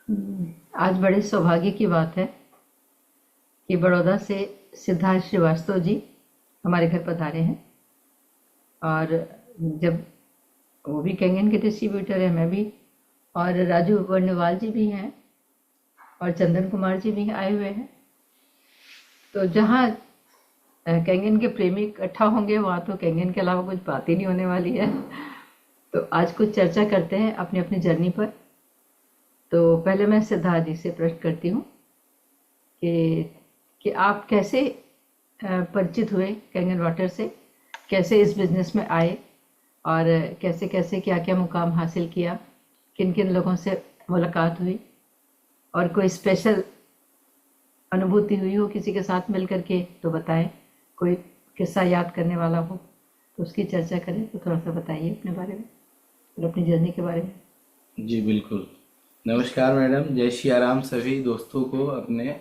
आज बड़े सौभाग्य की बात है कि बड़ौदा से सिद्धार्थ श्रीवास्तव जी हमारे घर पधारे हैं। और जब वो भी कैंगन के डिस्ट्रीब्यूटर है, मैं भी, और राजू वर्णवाल जी भी हैं और चंदन कुमार जी भी आए हुए हैं। तो जहाँ कैंगन के प्रेमी इकट्ठा होंगे वहाँ तो कैंगन के अलावा कुछ बात ही नहीं होने वाली है। तो आज कुछ चर्चा करते हैं अपनी अपनी जर्नी पर। तो पहले मैं सिद्धार्थ जी से प्रश्न करती हूँ कि आप कैसे परिचित हुए कैंगन वाटर से, कैसे इस बिजनेस में आए और कैसे कैसे क्या क्या मुकाम हासिल किया, किन किन लोगों से मुलाकात हुई और कोई स्पेशल अनुभूति हुई हो किसी के साथ मिल करके तो बताएं। कोई किस्सा याद करने वाला हो तो उसकी चर्चा करें। तो थोड़ा सा बताइए अपने बारे में और अपनी जर्नी के बारे में। जी बिल्कुल। नमस्कार मैडम, जय श्री राम सभी दोस्तों को अपने।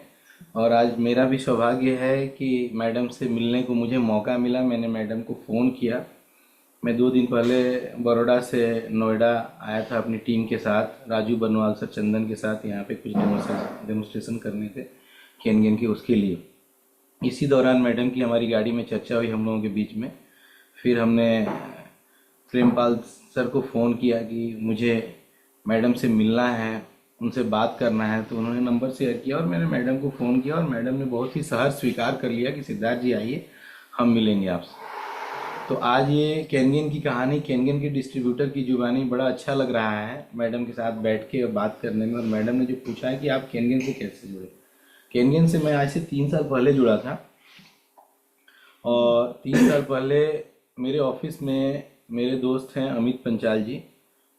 और आज मेरा भी सौभाग्य है कि मैडम से मिलने को मुझे मौका मिला। मैंने मैडम को फ़ोन किया। मैं 2 दिन पहले बड़ौदा से नोएडा आया था अपनी टीम के साथ, राजू बनवाल सर, चंदन के साथ यहाँ पे कुछ डेमोस्ट्रेशन करने थे कैनगन के, उसके लिए। इसी दौरान मैडम की हमारी गाड़ी में चर्चा हुई हम लोगों के बीच में। फिर हमने प्रेमपाल सर को फ़ोन किया कि मुझे मैडम से मिलना है, उनसे बात करना है। तो उन्होंने नंबर शेयर किया और मैंने मैडम को फ़ोन किया और मैडम ने बहुत ही सहज स्वीकार कर लिया कि सिद्धार्थ जी आइए, हम मिलेंगे आपसे। तो आज ये कैनगन की कहानी, कैनगन के डिस्ट्रीब्यूटर की जुबानी, बड़ा अच्छा लग रहा है मैडम के साथ बैठ के और बात करने में। और मैडम ने जो पूछा है कि आप कैनगन से कैसे जुड़े, कैनगन से मैं आज से 3 साल पहले जुड़ा था। और 3 साल पहले मेरे ऑफिस में मेरे दोस्त हैं अमित पंचाल जी,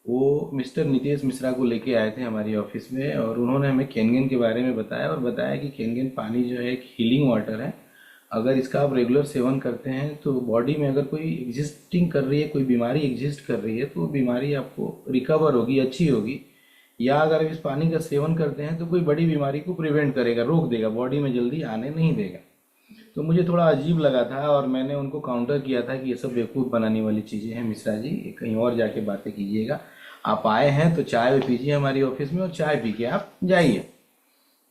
वो मिस्टर नितेश मिश्रा को लेके आए थे हमारी ऑफिस में। और उन्होंने हमें कैनगन के बारे में बताया और बताया कि कैनगन पानी जो है एक हीलिंग वाटर है। अगर इसका आप रेगुलर सेवन करते हैं तो बॉडी में अगर कोई एग्जिस्टिंग कर रही है, कोई बीमारी एग्जिस्ट कर रही है, तो वो बीमारी आपको रिकवर होगी, अच्छी होगी। या अगर आप इस पानी का सेवन करते हैं तो कोई बड़ी बीमारी को प्रिवेंट करेगा, रोक देगा, बॉडी में जल्दी आने नहीं देगा। तो मुझे थोड़ा अजीब लगा था और मैंने उनको काउंटर किया था कि ये सब बेवकूफ़ बनाने वाली चीज़ें हैं मिश्रा जी, कहीं और जाके बातें कीजिएगा। आप आए हैं तो चाय पीजिए हमारी ऑफिस में और चाय पी के आप जाइए।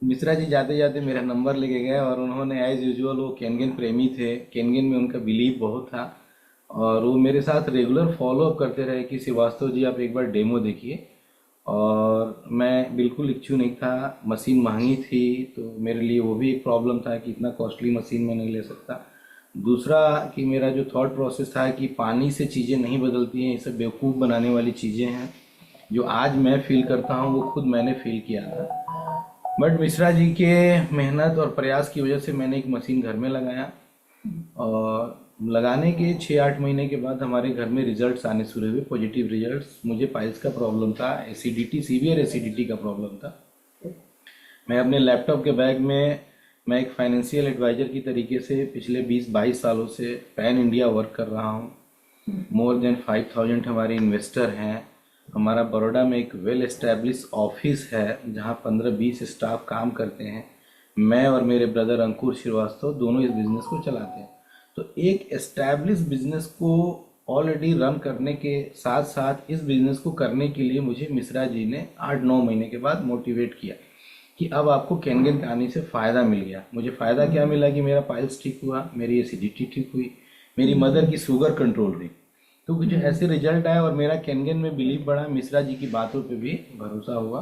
मिश्रा जी जाते जाते मेरा नंबर लेके गए और उन्होंने एज यूजुअल, वो कैनगन प्रेमी थे, कैनगन में उनका बिलीव बहुत था। और वो मेरे साथ रेगुलर फॉलो अप करते रहे कि श्रीवास्तव जी आप एक बार डेमो देखिए। और मैं बिल्कुल इच्छुक नहीं था, मशीन महंगी थी तो मेरे लिए वो भी एक प्रॉब्लम था कि इतना कॉस्टली मशीन मैं नहीं ले सकता। दूसरा कि मेरा जो थॉट प्रोसेस था कि पानी से चीज़ें नहीं बदलती हैं, ये सब बेवकूफ़ बनाने वाली चीज़ें हैं। जो आज मैं फील करता हूँ वो खुद मैंने फील किया था। बट मिश्रा जी के मेहनत और प्रयास की वजह से मैंने एक मशीन घर में लगाया। और लगाने के 6-8 महीने के बाद हमारे घर में रिजल्ट्स आने शुरू हुए, पॉजिटिव रिजल्ट्स। मुझे पाइल्स का प्रॉब्लम था, एसिडिटी, सीवियर एसिडिटी का प्रॉब्लम था। मैं अपने लैपटॉप के बैग में, मैं एक फाइनेंशियल एडवाइजर की तरीके से पिछले 20-22 सालों से पैन इंडिया वर्क कर रहा हूँ। मोर देन 5000 हमारे इन्वेस्टर हैं। हमारा बड़ौदा में एक वेल एस्टेब्लिश ऑफिस है जहाँ 15-20 स्टाफ काम करते हैं। मैं और मेरे ब्रदर अंकुर श्रीवास्तव दोनों इस बिजनेस को चलाते हैं। तो एक एस्टैब्लिश बिजनेस को ऑलरेडी रन करने के साथ साथ इस बिजनेस को करने के लिए मुझे मिश्रा जी ने 8-9 महीने के बाद मोटिवेट किया कि अब आपको कैनगन कहानी से फ़ायदा मिल गया। मुझे फ़ायदा क्या मिला कि मेरा पाइल्स ठीक हुआ, मेरी एसिडिटी ठीक हुई, मेरी मदर की शुगर कंट्रोल हुई। तो कुछ ऐसे रिजल्ट आए और मेरा कैनगन में बिलीव बढ़ा, मिश्रा जी की बातों पे भी भरोसा हुआ।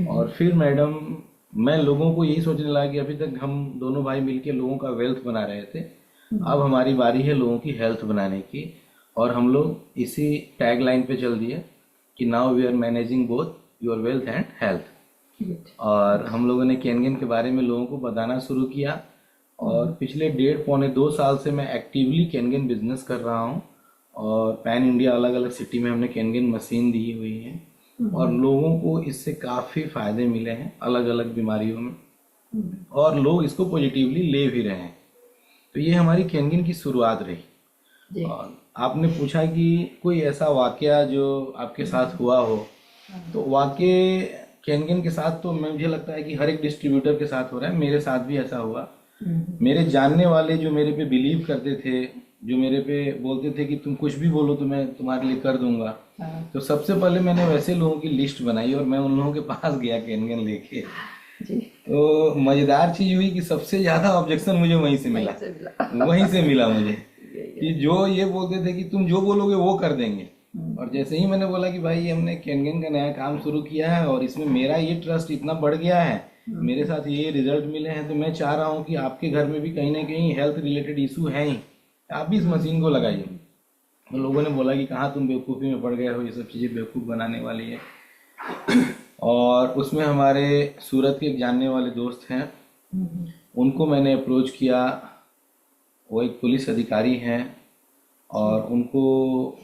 और फिर मैडम, मैं लोगों को यही सोचने लगा कि अभी तक हम दोनों भाई मिलके लोगों का वेल्थ बना रहे थे, अब हमारी बारी है लोगों की हेल्थ बनाने की। और हम लोग इसी टैग लाइन पे चल दिए कि now we are managing both your wealth and health. और हम लोगों ने कैनगन के बारे में लोगों को बताना शुरू किया। और पिछले 1.5-पौने 2 साल से मैं एक्टिवली कैनगन बिजनेस कर रहा हूँ। और पैन इंडिया अलग अलग सिटी में हमने कैनगन मशीन दी हुई है और लोगों को इससे काफ़ी फायदे मिले हैं अलग अलग बीमारियों में, और लोग इसको पॉजिटिवली ले भी रहे हैं। तो ये हमारी कैनगन की शुरुआत रही। जी। और आपने पूछा कि कोई ऐसा वाकया जो आपके साथ हुआ हो, तो वाकई कैनगन के साथ तो मुझे लगता है कि हर एक डिस्ट्रीब्यूटर के साथ हो रहा है, मेरे साथ भी ऐसा हुआ। मेरे जानने वाले जो मेरे पे बिलीव करते थे, जो मेरे पे बोलते थे कि तुम कुछ भी बोलो तो मैं तुम्हारे लिए कर दूंगा। हाँ तो सबसे पहले मैंने वैसे लोगों की लिस्ट बनाई और मैं उन लोगों के पास गया कैनगन लेके। जी। तो मजेदार चीज हुई कि सबसे ज्यादा ऑब्जेक्शन मुझे वहीं से वहीं मिला। से मिला। वहीं से मिला मुझे, यही कि है। जो ये बोलते थे कि तुम जो बोलोगे वो कर देंगे। हम्म, और जैसे ही मैंने बोला कि भाई हमने कैनगन का नया काम शुरू किया है और इसमें मेरा ये ट्रस्ट इतना बढ़ गया है, मेरे साथ ये रिजल्ट मिले हैं, तो मैं चाह रहा हूँ कि आपके घर में भी कहीं ना कहीं हेल्थ रिलेटेड इशू है ही, आप भी इस मशीन को लगाइए। तो लोगों ने बोला कि कहाँ तुम बेवकूफ़ी में पड़ गए हो, ये सब चीज़ें बेवकूफ़ बनाने वाली है। और उसमें हमारे सूरत के एक जानने वाले दोस्त हैं, हम्म, उनको मैंने अप्रोच किया। वो एक पुलिस अधिकारी हैं और उनको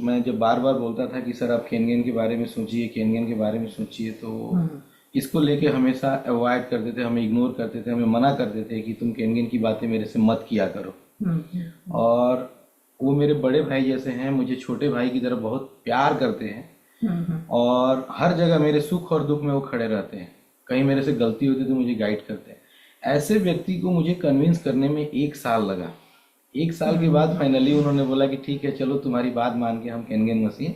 मैं जब बार बार बोलता था कि सर आप केनगन के बारे में सोचिए, केनगन के बारे में सोचिए, तो इसको लेके हमेशा अवॉइड करते थे, हमें इग्नोर करते थे, हमें मना करते थे कि तुम केनगन की बातें मेरे से मत किया करो। और वो मेरे बड़े भाई जैसे हैं, मुझे छोटे भाई की तरह बहुत प्यार करते हैं और हर जगह मेरे सुख और दुख में वो खड़े रहते हैं। कहीं मेरे से गलती होती तो मुझे गाइड करते हैं। ऐसे व्यक्ति को मुझे कन्विंस करने में 1 साल लगा। 1 साल के बाद फाइनली उन्होंने बोला कि ठीक है चलो तुम्हारी बात मान के हम केनगन मशीन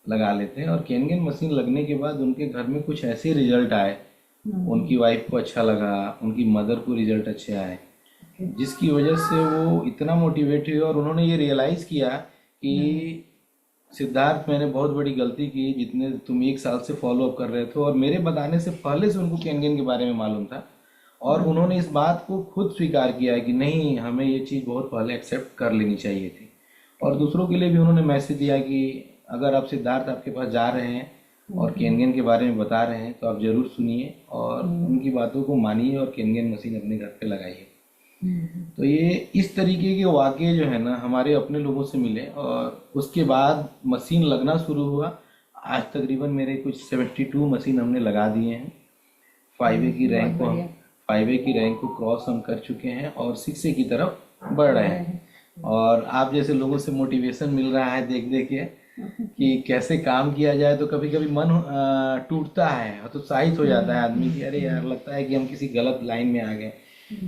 लगा लेते हैं। और केनगन मशीन लगने के बाद उनके घर में कुछ ऐसे रिजल्ट आए, उनकी वाइफ को अच्छा लगा, उनकी मदर को रिजल्ट अच्छे आए, जिसकी वजह से वो इतना मोटिवेट हुए और उन्होंने ये रियलाइज़ किया कि सिद्धार्थ मैंने बहुत बड़ी गलती की, जितने तुम 1 साल से फॉलो अप कर रहे थे। और मेरे बताने से पहले से उनको केनगन के बारे में मालूम था और उन्होंने इस बात को खुद स्वीकार किया है कि नहीं, हमें ये चीज़ बहुत पहले एक्सेप्ट कर लेनी चाहिए थी। और दूसरों के लिए भी उन्होंने मैसेज दिया कि अगर आप सिद्धार्थ आपके पास जा रहे हैं और केनगन के बारे में बता रहे हैं तो आप ज़रूर सुनिए और उनकी बातों को मानिए और केनगन मशीन अपने घर पे लगाइए। तो ये इस तरीके के वाक़ये जो है ना हमारे अपने लोगों से मिले और उसके बाद मशीन लगना शुरू हुआ। आज तकरीबन मेरे कुछ 72 मशीन हमने लगा दिए हैं। 5A की बहुत रैंक को बढ़िया। 5A की रैंक को क्रॉस हम कर चुके हैं और 6A की तरफ बढ़ रहे हैं। और आप जैसे लोगों से मोटिवेशन मिल रहा है देख देख के कि कैसे काम किया जाए, तो कभी कभी मन टूटता है, हतोत्साहित हो जाता है आदमी कि अरे यार, लगता है कि हम किसी गलत लाइन में आ गए।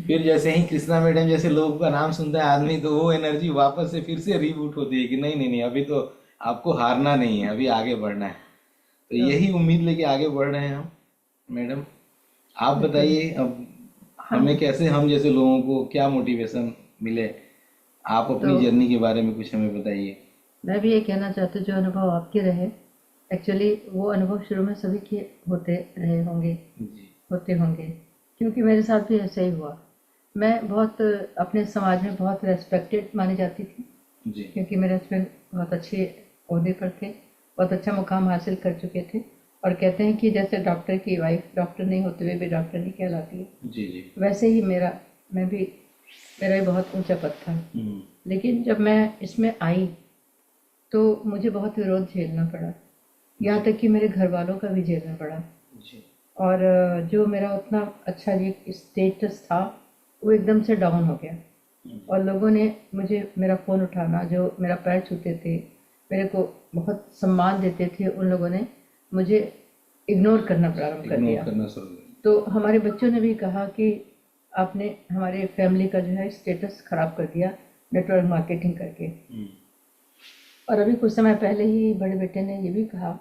फिर जैसे ही कृष्णा मैडम जैसे लोगों का नाम सुनता है आदमी, तो वो एनर्जी वापस से फिर से रीबूट होती है कि नहीं नहीं नहीं, अभी तो आपको हारना नहीं है, अभी आगे बढ़ना है। तो यही उम्मीद लेके आगे बढ़ रहे हैं हम। मैडम आप बताइए अब हमें कैसे, हम जैसे लोगों को क्या मोटिवेशन मिले, आप अपनी तो जर्नी के बारे में कुछ हमें बताइए। मैं भी ये कहना चाहती हूँ, जो अनुभव आपके रहे, एक्चुअली वो अनुभव शुरू में सभी के होते रहे होंगे, जी होते होंगे, क्योंकि मेरे साथ भी ऐसा ही हुआ। मैं बहुत अपने समाज में बहुत रेस्पेक्टेड मानी जाती थी, जी क्योंकि मेरे हस्बैंड बहुत अच्छे ओहदे पर थे, बहुत अच्छा मुकाम हासिल कर चुके थे। और कहते हैं कि जैसे डॉक्टर की वाइफ डॉक्टर नहीं होते हुए भी डॉक्टर नहीं कहलाती है, जी जी। वैसे ही मेरा भी बहुत ऊंचा पद था। लेकिन जब मैं इसमें आई तो मुझे बहुत विरोध झेलना पड़ा, यहाँ तक कि मेरे घर वालों का भी झेलना पड़ा। जी और जो मेरा उतना अच्छा ये स्टेटस था वो एकदम से डाउन हो गया। और लोगों ने मुझे, मेरा फ़ोन उठाना, जो मेरा पैर छूते थे, मेरे को बहुत सम्मान देते थे, उन लोगों ने मुझे इग्नोर करना प्रारंभ कर इग्नोर दिया। करना शुरू कर तो हमारे बच्चों ने भी कहा कि आपने हमारे फैमिली का जो है स्टेटस खराब कर दिया नेटवर्क मार्केटिंग करके। दिया। और अभी कुछ समय पहले ही बड़े बेटे ने ये भी कहा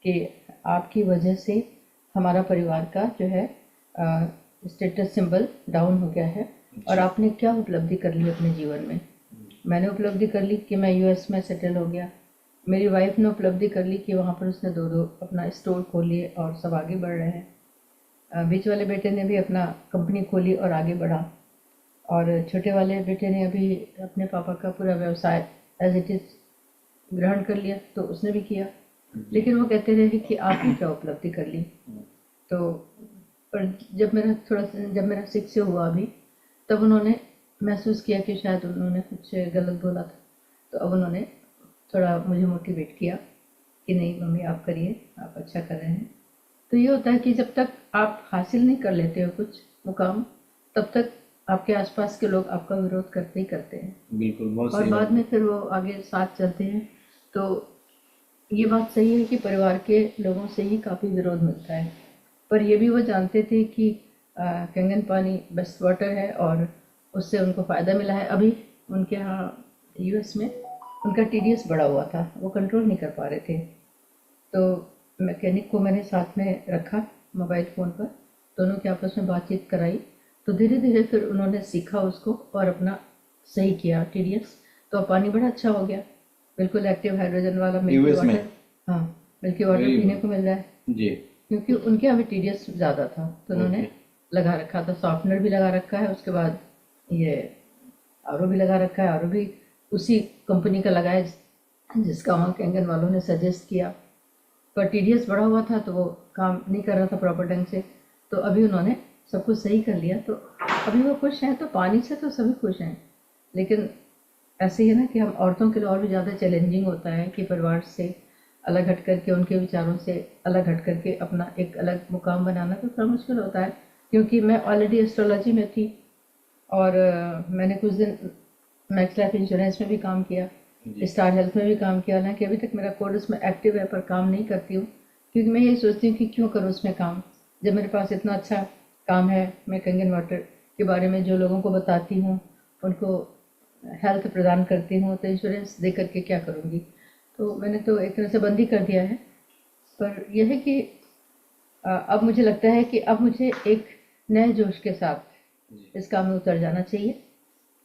कि आपकी वजह से हमारा परिवार का जो है स्टेटस सिंबल डाउन हो गया है। और आपने क्या उपलब्धि कर ली अपने जीवन में? मैंने उपलब्धि कर ली कि मैं यूएस में सेटल हो गया। मेरी वाइफ ने उपलब्धि कर ली कि वहाँ पर उसने दो अपना स्टोर खोल लिए और सब आगे बढ़ रहे हैं। बीच वाले बेटे ने भी अपना कंपनी खोली और आगे बढ़ा। और छोटे वाले बेटे ने अभी अपने पापा का पूरा व्यवसाय एज इट इज़ ग्रहण कर लिया, तो उसने भी किया। लेकिन वो कहते रहे कि आपने क्या उपलब्धि कर ली। तो पर जब मेरा 6 हुआ अभी, तब उन्होंने महसूस किया कि शायद उन्होंने कुछ गलत बोला था। तो अब उन्होंने थोड़ा मुझे मोटिवेट किया कि नहीं मम्मी आप करिए, आप अच्छा कर रहे हैं। तो ये होता है कि जब तक आप हासिल नहीं कर लेते हो कुछ मुकाम, तब तक आपके आसपास के लोग आपका विरोध करते ही करते हैं। बिल्कुल, बहुत और सही बाद बात। में फिर वो आगे साथ चलते हैं। तो ये बात सही है कि परिवार के लोगों से ही काफ़ी विरोध मिलता है। पर ये भी वो जानते थे कि कंगन पानी बेस्ट वाटर है और उससे उनको फ़ायदा मिला है। अभी उनके यहाँ यूएस में उनका टीडीएस बढ़ा हुआ था, वो कंट्रोल नहीं कर पा रहे थे। तो मैकेनिक को मैंने साथ में रखा मोबाइल फ़ोन पर, दोनों की आपस में बातचीत कराई। तो धीरे धीरे फिर उन्होंने सीखा उसको और अपना सही किया टीडीएस। तो अब पानी बड़ा अच्छा हो गया, बिल्कुल एक्टिव हाइड्रोजन वाला मिल्की यूएस में? वाटर। हाँ, मिल्की वाटर वेरी पीने गुड को मिल रहा है, जी। क्योंकि उनके यहाँ भी टीडीएस ज़्यादा था तो उन्होंने ओके। लगा रखा था। सॉफ्टनर भी लगा रखा है, उसके बाद ये आरओ भी लगा रखा है। आरओ भी उसी कंपनी का लगाया जिसका वहाँ कैंगन वालों ने सजेस्ट किया। पर टीडीएस बढ़ा हुआ था तो वो काम नहीं कर रहा था प्रॉपर ढंग से। तो अभी उन्होंने सब कुछ सही कर लिया, तो अभी वो खुश हैं। तो पानी से तो सभी खुश हैं, लेकिन ऐसे ही है ना कि हम औरतों के लिए और भी ज़्यादा चैलेंजिंग होता है कि परिवार से अलग हट करके, उनके विचारों से अलग हट करके अपना एक अलग मुकाम बनाना तो थोड़ा मुश्किल होता है। क्योंकि मैं ऑलरेडी एस्ट्रोलॉजी में थी और मैंने कुछ दिन मैक्स लाइफ इंश्योरेंस में भी काम किया, जी। स्टार हेल्थ में भी काम किया। हालांकि अभी तक मेरा कोड उसमें एक्टिव है पर काम नहीं करती हूँ, क्योंकि मैं ये सोचती हूँ कि क्यों करूँ उसमें काम, जब मेरे पास इतना अच्छा काम है। मैं कंगन वाटर के बारे में जो लोगों को बताती हूँ, उनको हेल्थ प्रदान करती हूँ, तो इंश्योरेंस दे करके क्या करूँगी। तो मैंने तो एक तरह से बंद ही कर दिया है। पर यह है कि अब मुझे लगता है कि अब मुझे एक नए जोश के साथ जी। इस काम में उतर जाना चाहिए।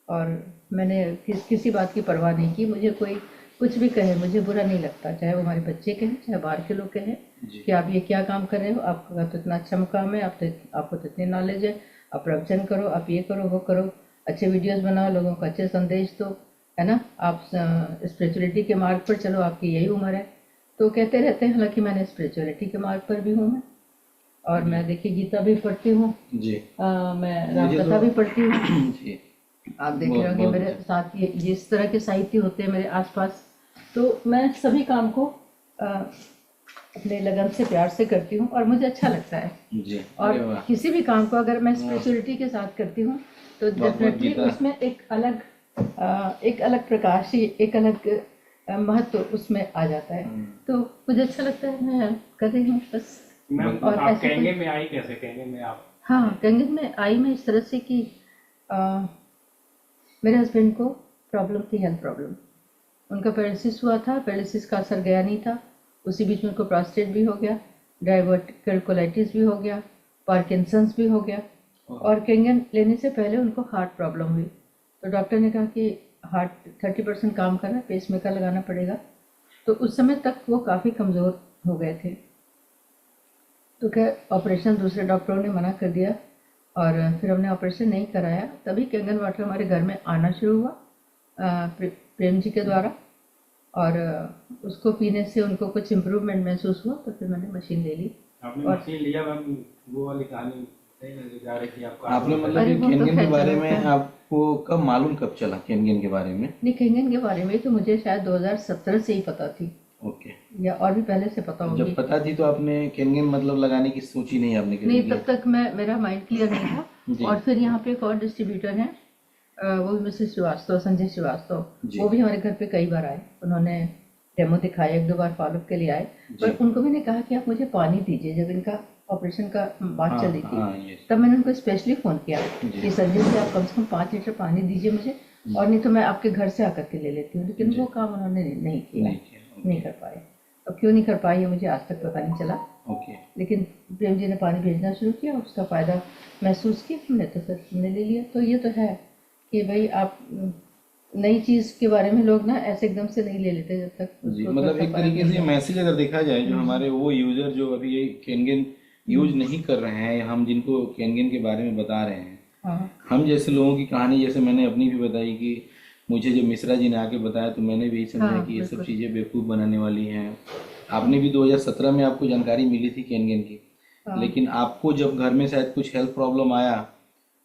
और मैंने किसी बात की परवाह नहीं की। मुझे कोई कुछ भी कहे मुझे बुरा नहीं लगता, चाहे वो हमारे बच्चे कहें चाहे बाहर के लोग कहें जी। कि आप ये क्या काम कर रहे हो, आपका तो इतना अच्छा मुकाम है, आपको तो इतनी नॉलेज है, आप प्रवचन करो, आप ये करो वो करो, अच्छे वीडियोस बनाओ, लोगों को अच्छे संदेश दो, है ना, आप स्पिरिचुअलिटी के मार्ग पर चलो, आपकी यही उम्र है। तो कहते रहते हैं, हालांकि मैंने स्पिरिचुअलिटी के मार्ग पर भी हूँ मैं। और मैं देखिए गीता भी पढ़ती हूँ, जी। मैं मुझे रामकथा तो भी पढ़ती हूँ। जी। आप देख बहुत रहे होंगे बहुत मेरे अच्छा। साथ ये जिस तरह के साहित्य होते हैं मेरे आसपास, तो मैं सभी काम को अपने लगन से प्यार से करती हूँ और मुझे अच्छा लगता है। जी। और अरे वाह। किसी भी काम को अगर मैं स्पिरिचुअलिटी के साथ करती हूँ तो भगवत डेफिनेटली गीता। उसमें एक अलग प्रकाश ही, एक अलग महत्व उसमें आ जाता है। तो मुझे अच्छा लगता है, मैं कर रही हूँ बस। मैम और आप ऐसे कहेंगे कोई, में आई कैसे, कहेंगे में आप? हाँ, कंगन में आई मैं इस तरह से कि मेरे हस्बैंड को प्रॉब्लम थी, हेल्थ प्रॉब्लम। उनका पैरालिसिस हुआ था, पैरालिसिस का असर गया नहीं था, उसी बीच में उनको प्रोस्टेट भी हो गया, डायवर्टिकल कोलाइटिस भी हो गया, पार्किंसंस भी हो गया। और कैंगन लेने से पहले उनको हार्ट प्रॉब्लम हुई, तो डॉक्टर ने कहा कि हार्ट 30% काम कर रहा है, पेसमेकर लगाना पड़ेगा। तो उस समय तक वो काफ़ी कमज़ोर हो गए थे। तो क्या, ऑपरेशन दूसरे डॉक्टरों ने मना कर दिया और फिर हमने ऑपरेशन नहीं कराया। तभी कैंगन वाटर हमारे घर में आना शुरू हुआ प्रेम जी के द्वारा। और उसको पीने से उनको कुछ इम्प्रूवमेंट महसूस हुआ, तो फिर मैंने मशीन ले ली। आपने और मशीन लिया मैम, वो वाली कहानी सही नहीं जा रही थी आपका? आपने मतलब अरे ये वो तो केनगन के खैर बारे चलो, में आपको कब मालूम, कब चला केनगन के बारे में? नहीं, कैंगन के बारे में तो मुझे शायद 2017 से ही पता थी, ओके। या और भी पहले से पता जब होगी। पता थी तो आपने केनगन मतलब लगाने की सोची नहीं आपने नहीं, कभी? तब तक मेरा माइंड क्लियर नहीं था। जी। और फिर यहाँ पे एक और डिस्ट्रीब्यूटर हैं, वो भी मिसेस श्रीवास्तव, संजय श्रीवास्तव। जी। वो भी हमारे घर पे कई बार आए, उन्होंने डेमो दिखाया, एक दो बार फॉलोअप के लिए आए। जी। पर उनको मैंने कहा कि आप मुझे पानी दीजिए, जब इनका ऑपरेशन का बात हाँ चल रही थी, हाँ ये। तब मैंने उनको स्पेशली फ़ोन किया जी। कि संजय जी आप कम से कम 5 लीटर पानी दीजिए मुझे, और नहीं तो मैं आपके घर से आकर के ले लेती हूँ। लेकिन जी। वो काम उन्होंने नहीं किया, नहीं किया। नहीं कर पाए। अब क्यों नहीं कर पाए ये मुझे आज तक पता नहीं चला। ओके। लेकिन प्रेम जी ने पानी भेजना शुरू किया, उसका फ़ायदा महसूस किया हमने, तो फिर हमने ले लिया। तो ये तो है कि भाई आप नई चीज़ के बारे में लोग ना ऐसे एकदम से नहीं ले लेते जब तक जी, उसको मतलब थोड़ा सा एक फर्क तरीके नहीं से है। मैसेज अगर देखा जाए, जो हमारे वो यूजर जो अभी ये केनगन यूज नहीं कर रहे हैं, हम जिनको केनगन के बारे में बता रहे हैं, हाँ, हम जैसे लोगों की कहानी, जैसे मैंने अपनी भी बताई कि मुझे जब मिश्रा जी ने आके बताया तो मैंने भी यही समझा हाँ, कि ये सब बिल्कुल। चीज़ें बेवकूफ़ बनाने वाली हैं। आपने भी 2017 में आपको जानकारी मिली थी केनगन की, हाँ, लेकिन आपको जब घर में शायद कुछ हेल्थ प्रॉब्लम आया,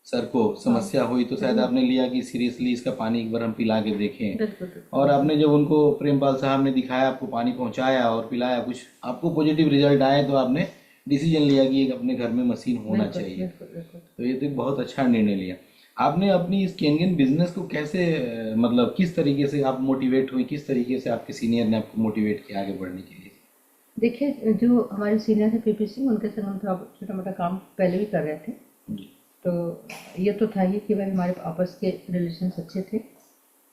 सर को समस्या हुई, तो शायद आपने लिया कि सीरियसली इसका पानी एक बार हम पिला के देखें। बिल्कुल बिल्कुल। और आपने जब उनको प्रेमपाल साहब ने दिखाया, आपको पानी पहुंचाया और पिलाया, कुछ आपको पॉजिटिव रिजल्ट आए, तो आपने डिसीजन लिया कि एक अपने घर में मशीन होना बिल्कुल चाहिए। बिल्कुल बिल्कुल। तो ये तो एक बहुत अच्छा निर्णय लिया आपने। अपनी इस केनगन बिजनेस को कैसे मतलब किस तरीके से आप मोटिवेट हुई, किस तरीके से आपके सीनियर ने आपको मोटिवेट किया आगे बढ़ने के लिए? देखिए, जो हमारे सीनियर है पीपी सिंह, उनके संग हम थोड़ा छोटा मोटा काम पहले भी कर रहे थे। जी। तो ये तो था ही कि भाई हमारे आपस के रिलेशंस अच्छे थे।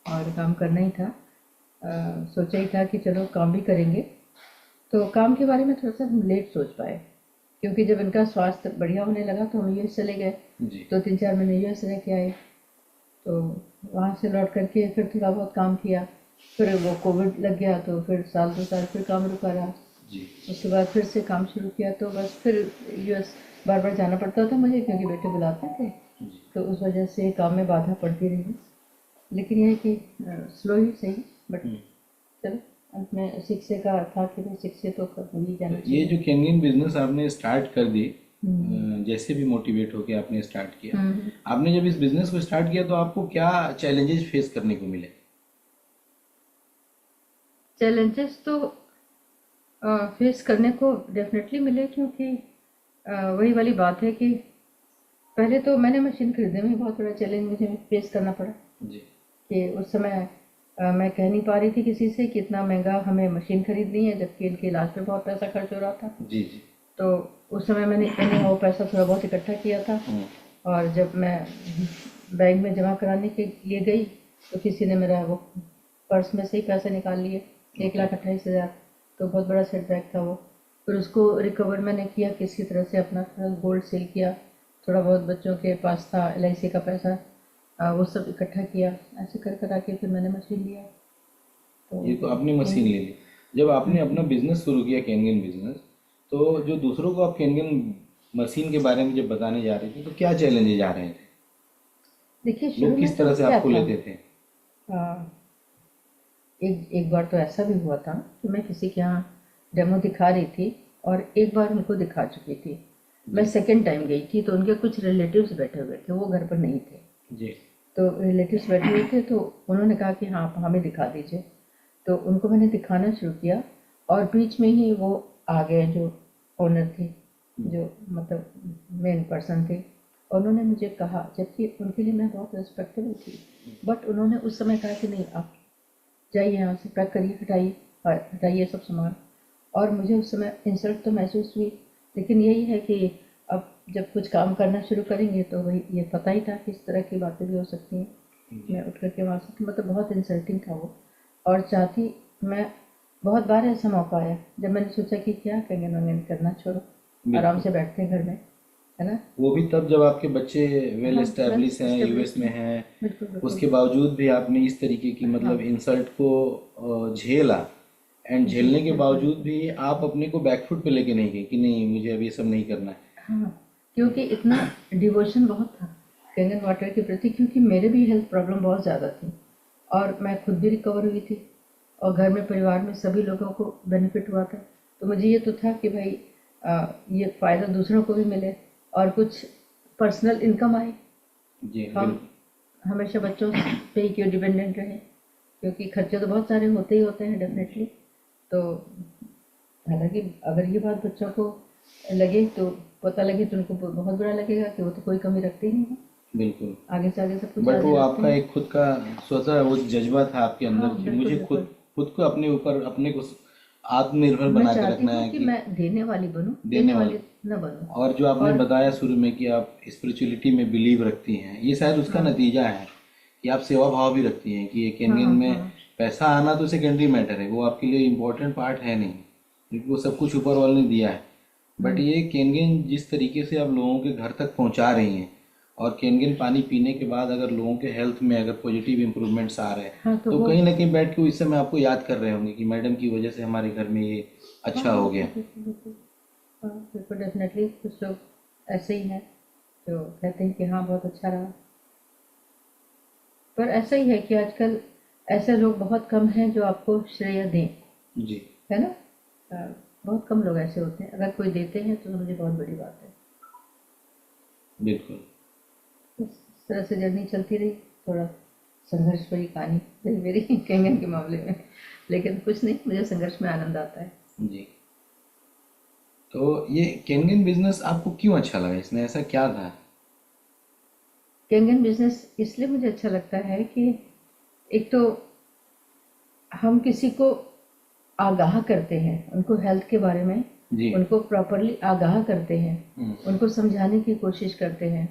और काम करना ही था। सोचा ही था कि चलो काम भी करेंगे। तो काम के बारे में थोड़ा सा हम लेट सोच पाए, क्योंकि जब इनका स्वास्थ्य बढ़िया होने लगा तो हम यूएस चले गए। जी तो 3-4 महीने यूएस रह के आए। तो वहाँ से लौट करके फिर थोड़ा बहुत काम किया। फिर वो कोविड लग गया तो फिर 1-2 साल फिर काम रुका रहा। जी उसके बाद फिर से काम शुरू किया। तो बस फिर यूएस बार बार जाना पड़ता था मुझे, क्योंकि बेटे बुलाते थे। जी तो उस वजह से काम में बाधा पड़ती रही। लेकिन यह है कि स्लो ही सही, बट चलो अंत में शिक्षे का था कि भाई शिक्षे तो कर ही जाना ये चाहिए। जो कैनगिन बिजनेस आपने स्टार्ट कर दी, जैसे भी मोटिवेट होके आपने स्टार्ट किया, आपने जब इस बिजनेस को स्टार्ट किया तो आपको क्या चैलेंजेस फेस करने को मिले? चैलेंजेस तो फेस करने को डेफिनेटली मिले, क्योंकि वही वाली बात है कि पहले तो मैंने मशीन खरीदने में बहुत बड़ा चैलेंज मुझे फेस करना पड़ा। जी कि उस समय मैं कह नहीं पा रही थी किसी से कि इतना महंगा हमें मशीन खरीदनी है, जबकि इनके इलाज पे बहुत पैसा खर्च हो रहा था। जी जी तो उस समय मैंने वो पैसा थोड़ा बहुत इकट्ठा किया था। और जब मैं बैंक में जमा कराने के लिए गई तो किसी ने मेरा वो पर्स में से ही पैसे निकाल लिए, 1,28,000। तो बहुत बड़ा सेटबैक था वो। फिर उसको रिकवर मैंने किया किसी तरह से, अपना थोड़ा गोल्ड सेल किया, थोड़ा बहुत बच्चों के पास था LIC का पैसा, वो सब इकट्ठा किया। ऐसे कर कर आके फिर मैंने मशीन लिया। तो ये तो आपने मशीन ले ली। जब आपने अपना बिजनेस शुरू किया कैनगिन बिजनेस, तो जो दूसरों को आप कैनगिन मशीन के बारे में जब बताने जा रहे थे तो क्या चैलेंजेस आ रहे थे? देखिए शुरू लोग में किस तो तरह से क्या आपको था, लेते थे? एक बार तो ऐसा भी हुआ था कि मैं किसी के यहाँ डेमो दिखा रही थी और एक बार उनको दिखा चुकी थी। मैं सेकंड टाइम गई थी तो उनके कुछ रिलेटिव्स बैठे हुए थे, वो घर पर नहीं थे। जी तो रिलेटिव्स बैठे हुए थे तो उन्होंने कहा कि हाँ आप हमें दिखा दीजिए। तो उनको मैंने दिखाना शुरू किया और बीच में ही वो आ गए जो ओनर थे, जो मतलब मेन पर्सन थे। उन्होंने मुझे कहा, जबकि उनके लिए मैं बहुत रिस्पेक्टेबल थी, बट उन्होंने उस समय कहा कि नहीं आप जाइए यहाँ से, पैक करिए, हटाइए हटाइए सब सामान। और मुझे उस समय इंसल्ट तो महसूस हुई, लेकिन यही है कि अब जब कुछ काम करना शुरू करेंगे तो वही ये पता ही था कि इस तरह की बातें भी हो सकती हैं। मैं उठ करके वहाँ से, मतलब बहुत इंसल्टिंग था वो। और चाहती मैं, बहुत बार ऐसा मौका आया जब मैंने सोचा कि क्या कंगन वंगन करना छोड़ो, आराम से बैठते हैं घर में, है ना। वो भी तब जब आपके बच्चे वेल हाँ, एस्टेब्लिश हैं, established यूएस में हैं। हैं। बिल्कुल बिल्कुल। उसके बावजूद भी आपने इस तरीके की मतलब इंसल्ट को झेला, एंड झेलने के बावजूद भी आप अपने को बैकफुट पे लेके नहीं गए कि नहीं मुझे अब ये सब नहीं करना है। हाँ, क्योंकि इतना डिवोशन बहुत था कंगन वाटर के प्रति, क्योंकि मेरे भी हेल्थ प्रॉब्लम बहुत ज़्यादा थी और मैं खुद भी रिकवर हुई थी और घर में परिवार में सभी लोगों को बेनिफिट हुआ था। तो मुझे ये तो था कि भाई ये फ़ायदा दूसरों को भी मिले और कुछ पर्सनल इनकम आए। जी हम बिल्कुल। हमेशा बच्चों पे ही क्यों डिपेंडेंट रहे, क्योंकि खर्चे तो बहुत सारे होते ही होते हैं डेफिनेटली। तो हालांकि अगर ये बात बच्चों को लगे तो पता लगे तो उनको बहुत बुरा लगेगा कि वो तो कोई कमी रखते ही नहीं है, बिल्कुल। आगे से आगे सब कुछ बट आगे वो रखते आपका हैं। एक खुद का स्वतः वो जज्बा था आपके हाँ अंदर कि बिल्कुल मुझे खुद बिल्कुल। खुद को अपने ऊपर अपने को आत्मनिर्भर मैं बना के चाहती रखना हूँ है कि कि मैं देने वाली बनूँ, देने लेने वाले। वाली न बनूँ। और जो आपने और बताया शुरू में कि आप स्पिरिचुअलिटी में बिलीव रखती हैं, ये शायद उसका नतीजा है कि आप सेवा भाव भी रखती हैं कि ये कैनगिन में पैसा आना तो सेकेंडरी मैटर है, वो आपके लिए इम्पोर्टेंट पार्ट है नहीं, क्योंकि वो सब कुछ ऊपर वाले ने दिया है। बट ये कैनगिन जिस तरीके से आप लोगों के घर तक पहुंचा रही हैं, और कैनगिन पानी पीने के बाद अगर लोगों के हेल्थ में अगर पॉजिटिव इंप्रूवमेंट्स आ रहे हैं, हाँ तो तो वो कहीं ना कहीं बैठ के इस समय आपको याद कर रहे होंगे कि मैडम की वजह से हमारे घर में ये अच्छा हो गया। हाँ बिल्कुल डेफिनेटली। कुछ लोग ऐसे ही हैं जो कहते हैं कि हाँ बहुत अच्छा रहा, पर ऐसा ही है कि आजकल ऐसे लोग बहुत कम हैं जो आपको श्रेय दें, जी है ना। बहुत कम लोग ऐसे होते हैं, अगर कोई देते हैं तो मुझे बहुत बड़ी बात है। बिल्कुल। इस तरह से जर्नी चलती रही, थोड़ा संघर्ष भरी कहानी रही मेरी कैंगन के मामले में, लेकिन कुछ नहीं, मुझे संघर्ष में आनंद आता है। जी। तो ये कैनगिन बिजनेस आपको क्यों अच्छा लगा, इसमें ऐसा क्या था? कैंगन बिजनेस इसलिए मुझे अच्छा लगता है कि एक तो हम किसी को आगाह करते हैं, उनको हेल्थ के बारे में जी उनको प्रॉपरली आगाह करते हैं, उनको समझाने की कोशिश करते हैं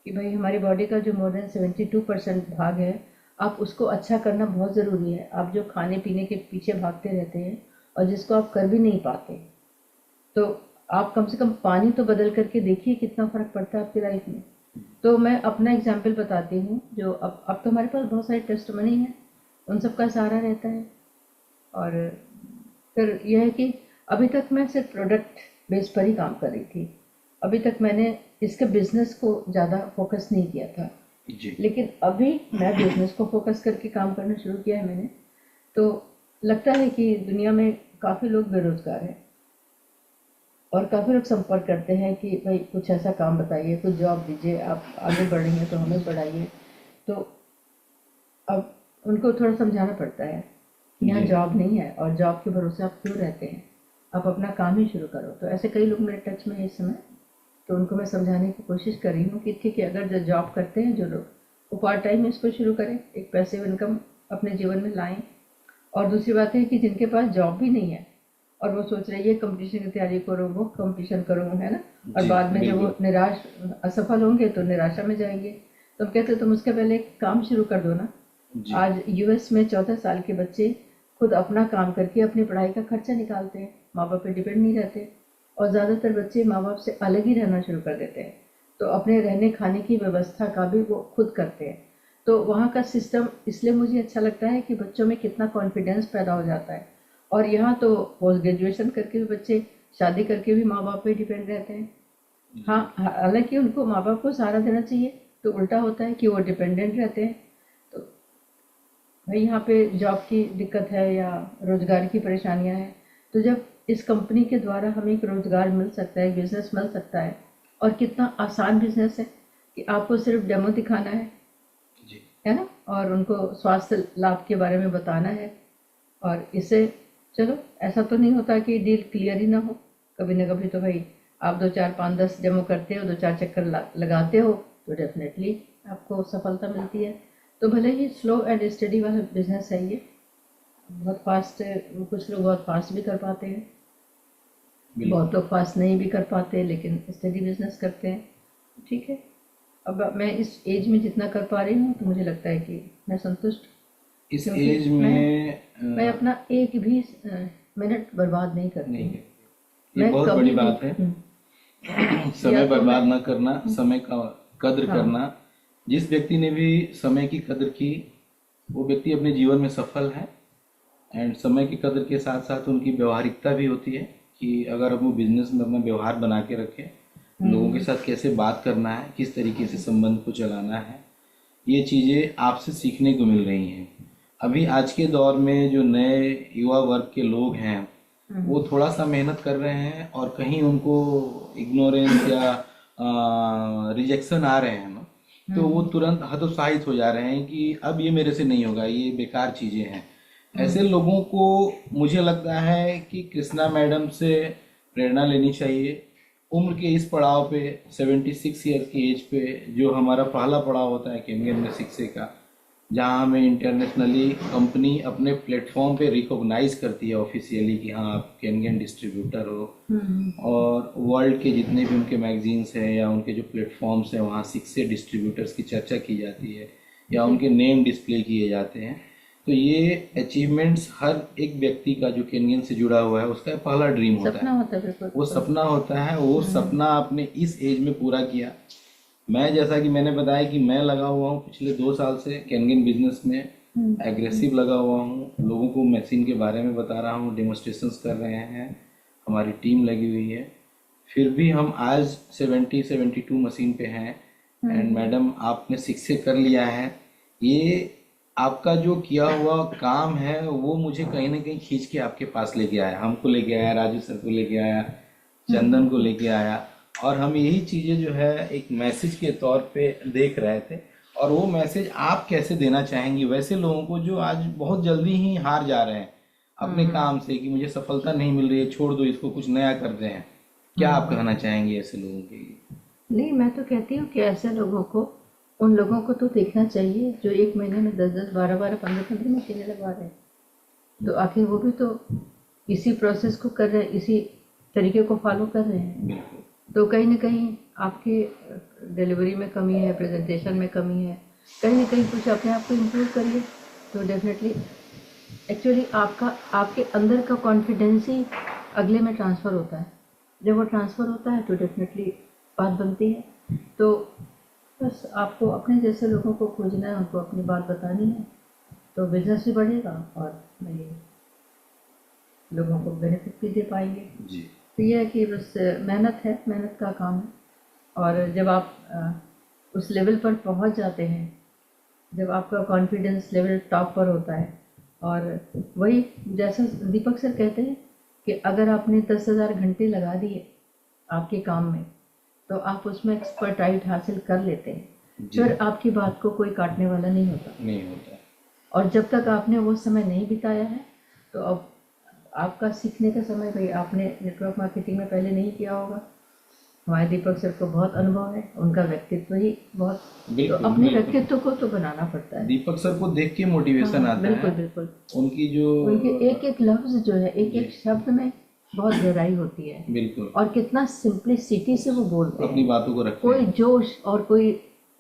कि भाई हमारी बॉडी का जो मोर देन 72% भाग है आप उसको अच्छा करना बहुत ज़रूरी है। आप जो खाने पीने के पीछे भागते रहते हैं और जिसको आप कर भी नहीं पाते, तो आप कम से कम पानी तो बदल करके देखिए कितना फ़र्क पड़ता है आपकी लाइफ में। तो मैं अपना एग्जाम्पल बताती हूँ, जो अब तो हमारे पास बहुत सारे टेस्टमनी हैं, उन सब का सहारा रहता है। और फिर यह है कि अभी तक मैं सिर्फ प्रोडक्ट बेस पर ही काम कर रही थी। अभी तक मैंने इसके बिजनेस को ज़्यादा फोकस नहीं किया था, जी। लेकिन अभी मैं बिजनेस को फोकस करके काम करना शुरू किया है मैंने। तो लगता है कि दुनिया में काफ़ी लोग बेरोजगार हैं और काफ़ी लोग संपर्क करते हैं कि भाई कुछ ऐसा काम बताइए, कुछ जॉब दीजिए, आप आगे बढ़ रही हैं तो हमें बढ़ाइए। तो अब उनको थोड़ा समझाना पड़ता है कि यहाँ जी। जॉब नहीं है और जॉब के भरोसे आप क्यों रहते हैं, आप अपना काम ही शुरू करो। तो ऐसे कई लोग मेरे टच में हैं इस समय, तो उनको मैं समझाने की कोशिश कर रही हूँ कि ठीक है, अगर जो जॉब करते हैं जो लोग, वो पार्ट टाइम इसको शुरू करें, एक पैसिव इनकम अपने जीवन में लाएं। और दूसरी बात है कि जिनके पास जॉब भी नहीं है और वो सोच रहे हैं ये कंपटीशन की तैयारी करो, वो कंपटीशन करो, है ना, और जी, बाद में जब वो बिल्कुल। निराश असफल होंगे तो निराशा में जाएंगे। तो हम कहते तुम उसके पहले एक काम शुरू कर दो ना। जी। आज यूएस में 14 साल के बच्चे खुद अपना काम करके अपनी पढ़ाई का खर्चा निकालते हैं, माँ बाप पे डिपेंड नहीं रहते। और ज़्यादातर बच्चे माँ बाप से अलग ही रहना शुरू कर देते हैं, तो अपने रहने खाने की व्यवस्था का भी वो खुद करते हैं। तो वहाँ का सिस्टम इसलिए मुझे अच्छा लगता है कि बच्चों में कितना कॉन्फिडेंस पैदा हो जाता है। और यहाँ तो पोस्ट ग्रेजुएशन करके भी बच्चे शादी करके भी माँ बाप पे डिपेंड रहते हैं। हाँ, हालांकि उनको माँ बाप को सहारा देना चाहिए, तो उल्टा होता है कि वो डिपेंडेंट रहते हैं। तो भाई यहाँ पे जॉब की दिक्कत है या रोजगार की परेशानियाँ हैं, तो जब इस कंपनी के द्वारा हमें एक रोजगार मिल सकता है, बिजनेस मिल सकता है, और कितना आसान बिजनेस है कि आपको सिर्फ डेमो दिखाना है ना, और उनको स्वास्थ्य लाभ के बारे में बताना है। और इससे चलो ऐसा तो नहीं होता कि डील क्लियर ही ना हो, कभी ना कभी तो भाई आप 2 4 5 10 डेमो करते हो, 2 4 चक्कर लगाते हो, तो डेफिनेटली आपको सफलता मिलती है। तो भले ही स्लो एंड स्टडी वाला बिजनेस है ये, बहुत फास्ट, कुछ लोग बहुत फास्ट भी कर पाते हैं, बहुत लोग फास्ट नहीं भी कर पाते, लेकिन स्टडी बिजनेस करते हैं। ठीक है, अब मैं इस एज में जितना कर पा रही हूँ तो मुझे लगता है कि मैं संतुष्ट, इस क्योंकि एज में मैं अपना एक भी मिनट बर्बाद नहीं करती नहीं, हूँ। ये मैं बहुत कभी बड़ी भी बात है। या समय तो बर्बाद मैं ना करना, समय का कद्र हाँ करना। जिस व्यक्ति ने भी समय की कद्र की, वो व्यक्ति अपने जीवन में सफल है। एंड समय की कद्र के साथ साथ उनकी व्यवहारिकता भी होती है कि अगर वो बिजनेस में अपना व्यवहार बना के रखे, लोगों के साथ कैसे बात करना है, किस तरीके से संबंध को चलाना है, ये चीज़ें आपसे सीखने को मिल रही हैं। अभी आज के दौर में जो नए युवा वर्ग के लोग हैं, वो थोड़ा सा मेहनत कर रहे हैं और कहीं उनको इग्नोरेंस या रिजेक्शन आ रहे हैं ना, तो वो तुरंत हतोत्साहित हो जा रहे हैं कि अब ये मेरे से नहीं होगा, ये बेकार चीज़ें हैं। ऐसे लोगों को मुझे लगता है कि कृष्णा मैडम से प्रेरणा लेनी चाहिए। उम्र के इस पड़ाव पे 76 ईयर की एज पे, जो हमारा पहला पड़ाव होता है केंगेन में शिक्षे का, जहाँ हमें इंटरनेशनली कंपनी अपने प्लेटफॉर्म पे रिकॉग्नाइज करती है ऑफिशियली कि हाँ आप केंगेन डिस्ट्रीब्यूटर हो। और वर्ल्ड के जितने भी उनके मैगजीन्स हैं या उनके जो प्लेटफॉर्म्स हैं, वहाँ शिक्षे डिस्ट्रीब्यूटर्स की चर्चा की जाती है या उनके नेम डिस्प्ले किए जाते हैं। तो ये अचीवमेंट्स हर एक व्यक्ति का जो केंगेन से जुड़ा हुआ है उसका पहला ड्रीम होता सपना है, होता है, बिल्कुल वो सपना होता है। वो सपना आपने इस एज में पूरा किया। मैं, जैसा कि मैंने बताया कि मैं लगा हुआ हूँ पिछले 2 साल से केंगेन बिजनेस में, एग्रेसिव लगा हुआ हूँ, लोगों को मशीन के बारे में बता रहा हूँ, डेमोस्ट्रेशंस कर रहे हैं, हमारी टीम लगी हुई है। फिर भी हम आज 72 मशीन पे हैं। एंड मैडम, आपने शिक्षे कर लिया है, ये आपका जो किया हुआ काम है वो मुझे कहीं ना कहीं खींच के आपके पास लेके आया, हमको लेके आया, राजू सर को लेके आया, चंदन को लेके आया। और हम यही चीज़ें जो है एक मैसेज के तौर पे देख रहे थे। और वो मैसेज आप कैसे देना चाहेंगी वैसे लोगों को जो आज बहुत जल्दी ही हार जा रहे हैं अपने काम से, कि मुझे सफलता नहीं मिल रही है, छोड़ दो इसको, कुछ नया कर रहे हैं। क्या आप कहना चाहेंगे ऐसे लोगों के लिए? नहीं, मैं तो कहती हूँ कि ऐसे लोगों को, उन लोगों को तो देखना चाहिए जो 1 महीने में 10 12 12 15 15 मशीनें लगवा रहे हैं। तो आखिर वो भी तो इसी प्रोसेस को कर रहे हैं, इसी तरीके को फॉलो कर रहे हैं। बिल्कुल। तो कहीं ना कहीं आपकी डिलीवरी में कमी है, प्रेजेंटेशन में कमी है, कहीं ना कहीं कुछ अपने आप को इम्प्रूव करिए, तो डेफिनेटली एक्चुअली आपका आपके अंदर का कॉन्फिडेंस ही अगले में ट्रांसफ़र होता है। जब वो ट्रांसफ़र होता है तो डेफिनेटली बात बनती है। तो बस आपको अपने जैसे लोगों को खोजना है, उनको अपनी बात बतानी है, तो बिजनेस भी बढ़ेगा और नए लोगों को बेनिफिट भी दे पाएंगे। जी तो ये है कि बस मेहनत है, मेहनत का काम है। और जब आप उस लेवल पर पहुंच जाते हैं, जब आपका कॉन्फिडेंस लेवल टॉप पर होता है, और वही जैसा दीपक सर कहते हैं कि अगर आपने 10,000 घंटे लगा दिए आपके काम में, तो आप उसमें एक्सपर्टाइज हासिल कर लेते हैं, जी फिर आपकी बात को कोई काटने वाला नहीं होता। नहीं होता है। और जब तक आपने वो समय नहीं बिताया है, तो अब आपका सीखने का समय, भाई आपने नेटवर्क मार्केटिंग में पहले नहीं किया होगा। हमारे दीपक सर को बहुत अनुभव है, उनका व्यक्तित्व ही बहुत, तो बिल्कुल अपने बिल्कुल। व्यक्तित्व को तो बनाना पड़ता है। दीपक सर को देख के मोटिवेशन हाँ, आता बिल्कुल है। बिल्कुल। उनकी जो उनके एक एक लफ्ज जो है, एक एक शब्द में बहुत गहराई होती है, बिल्कुल और कितना सिंप्लिसिटी से वो बोलते अपनी हैं। बातों को रखते कोई हैं, जोश और कोई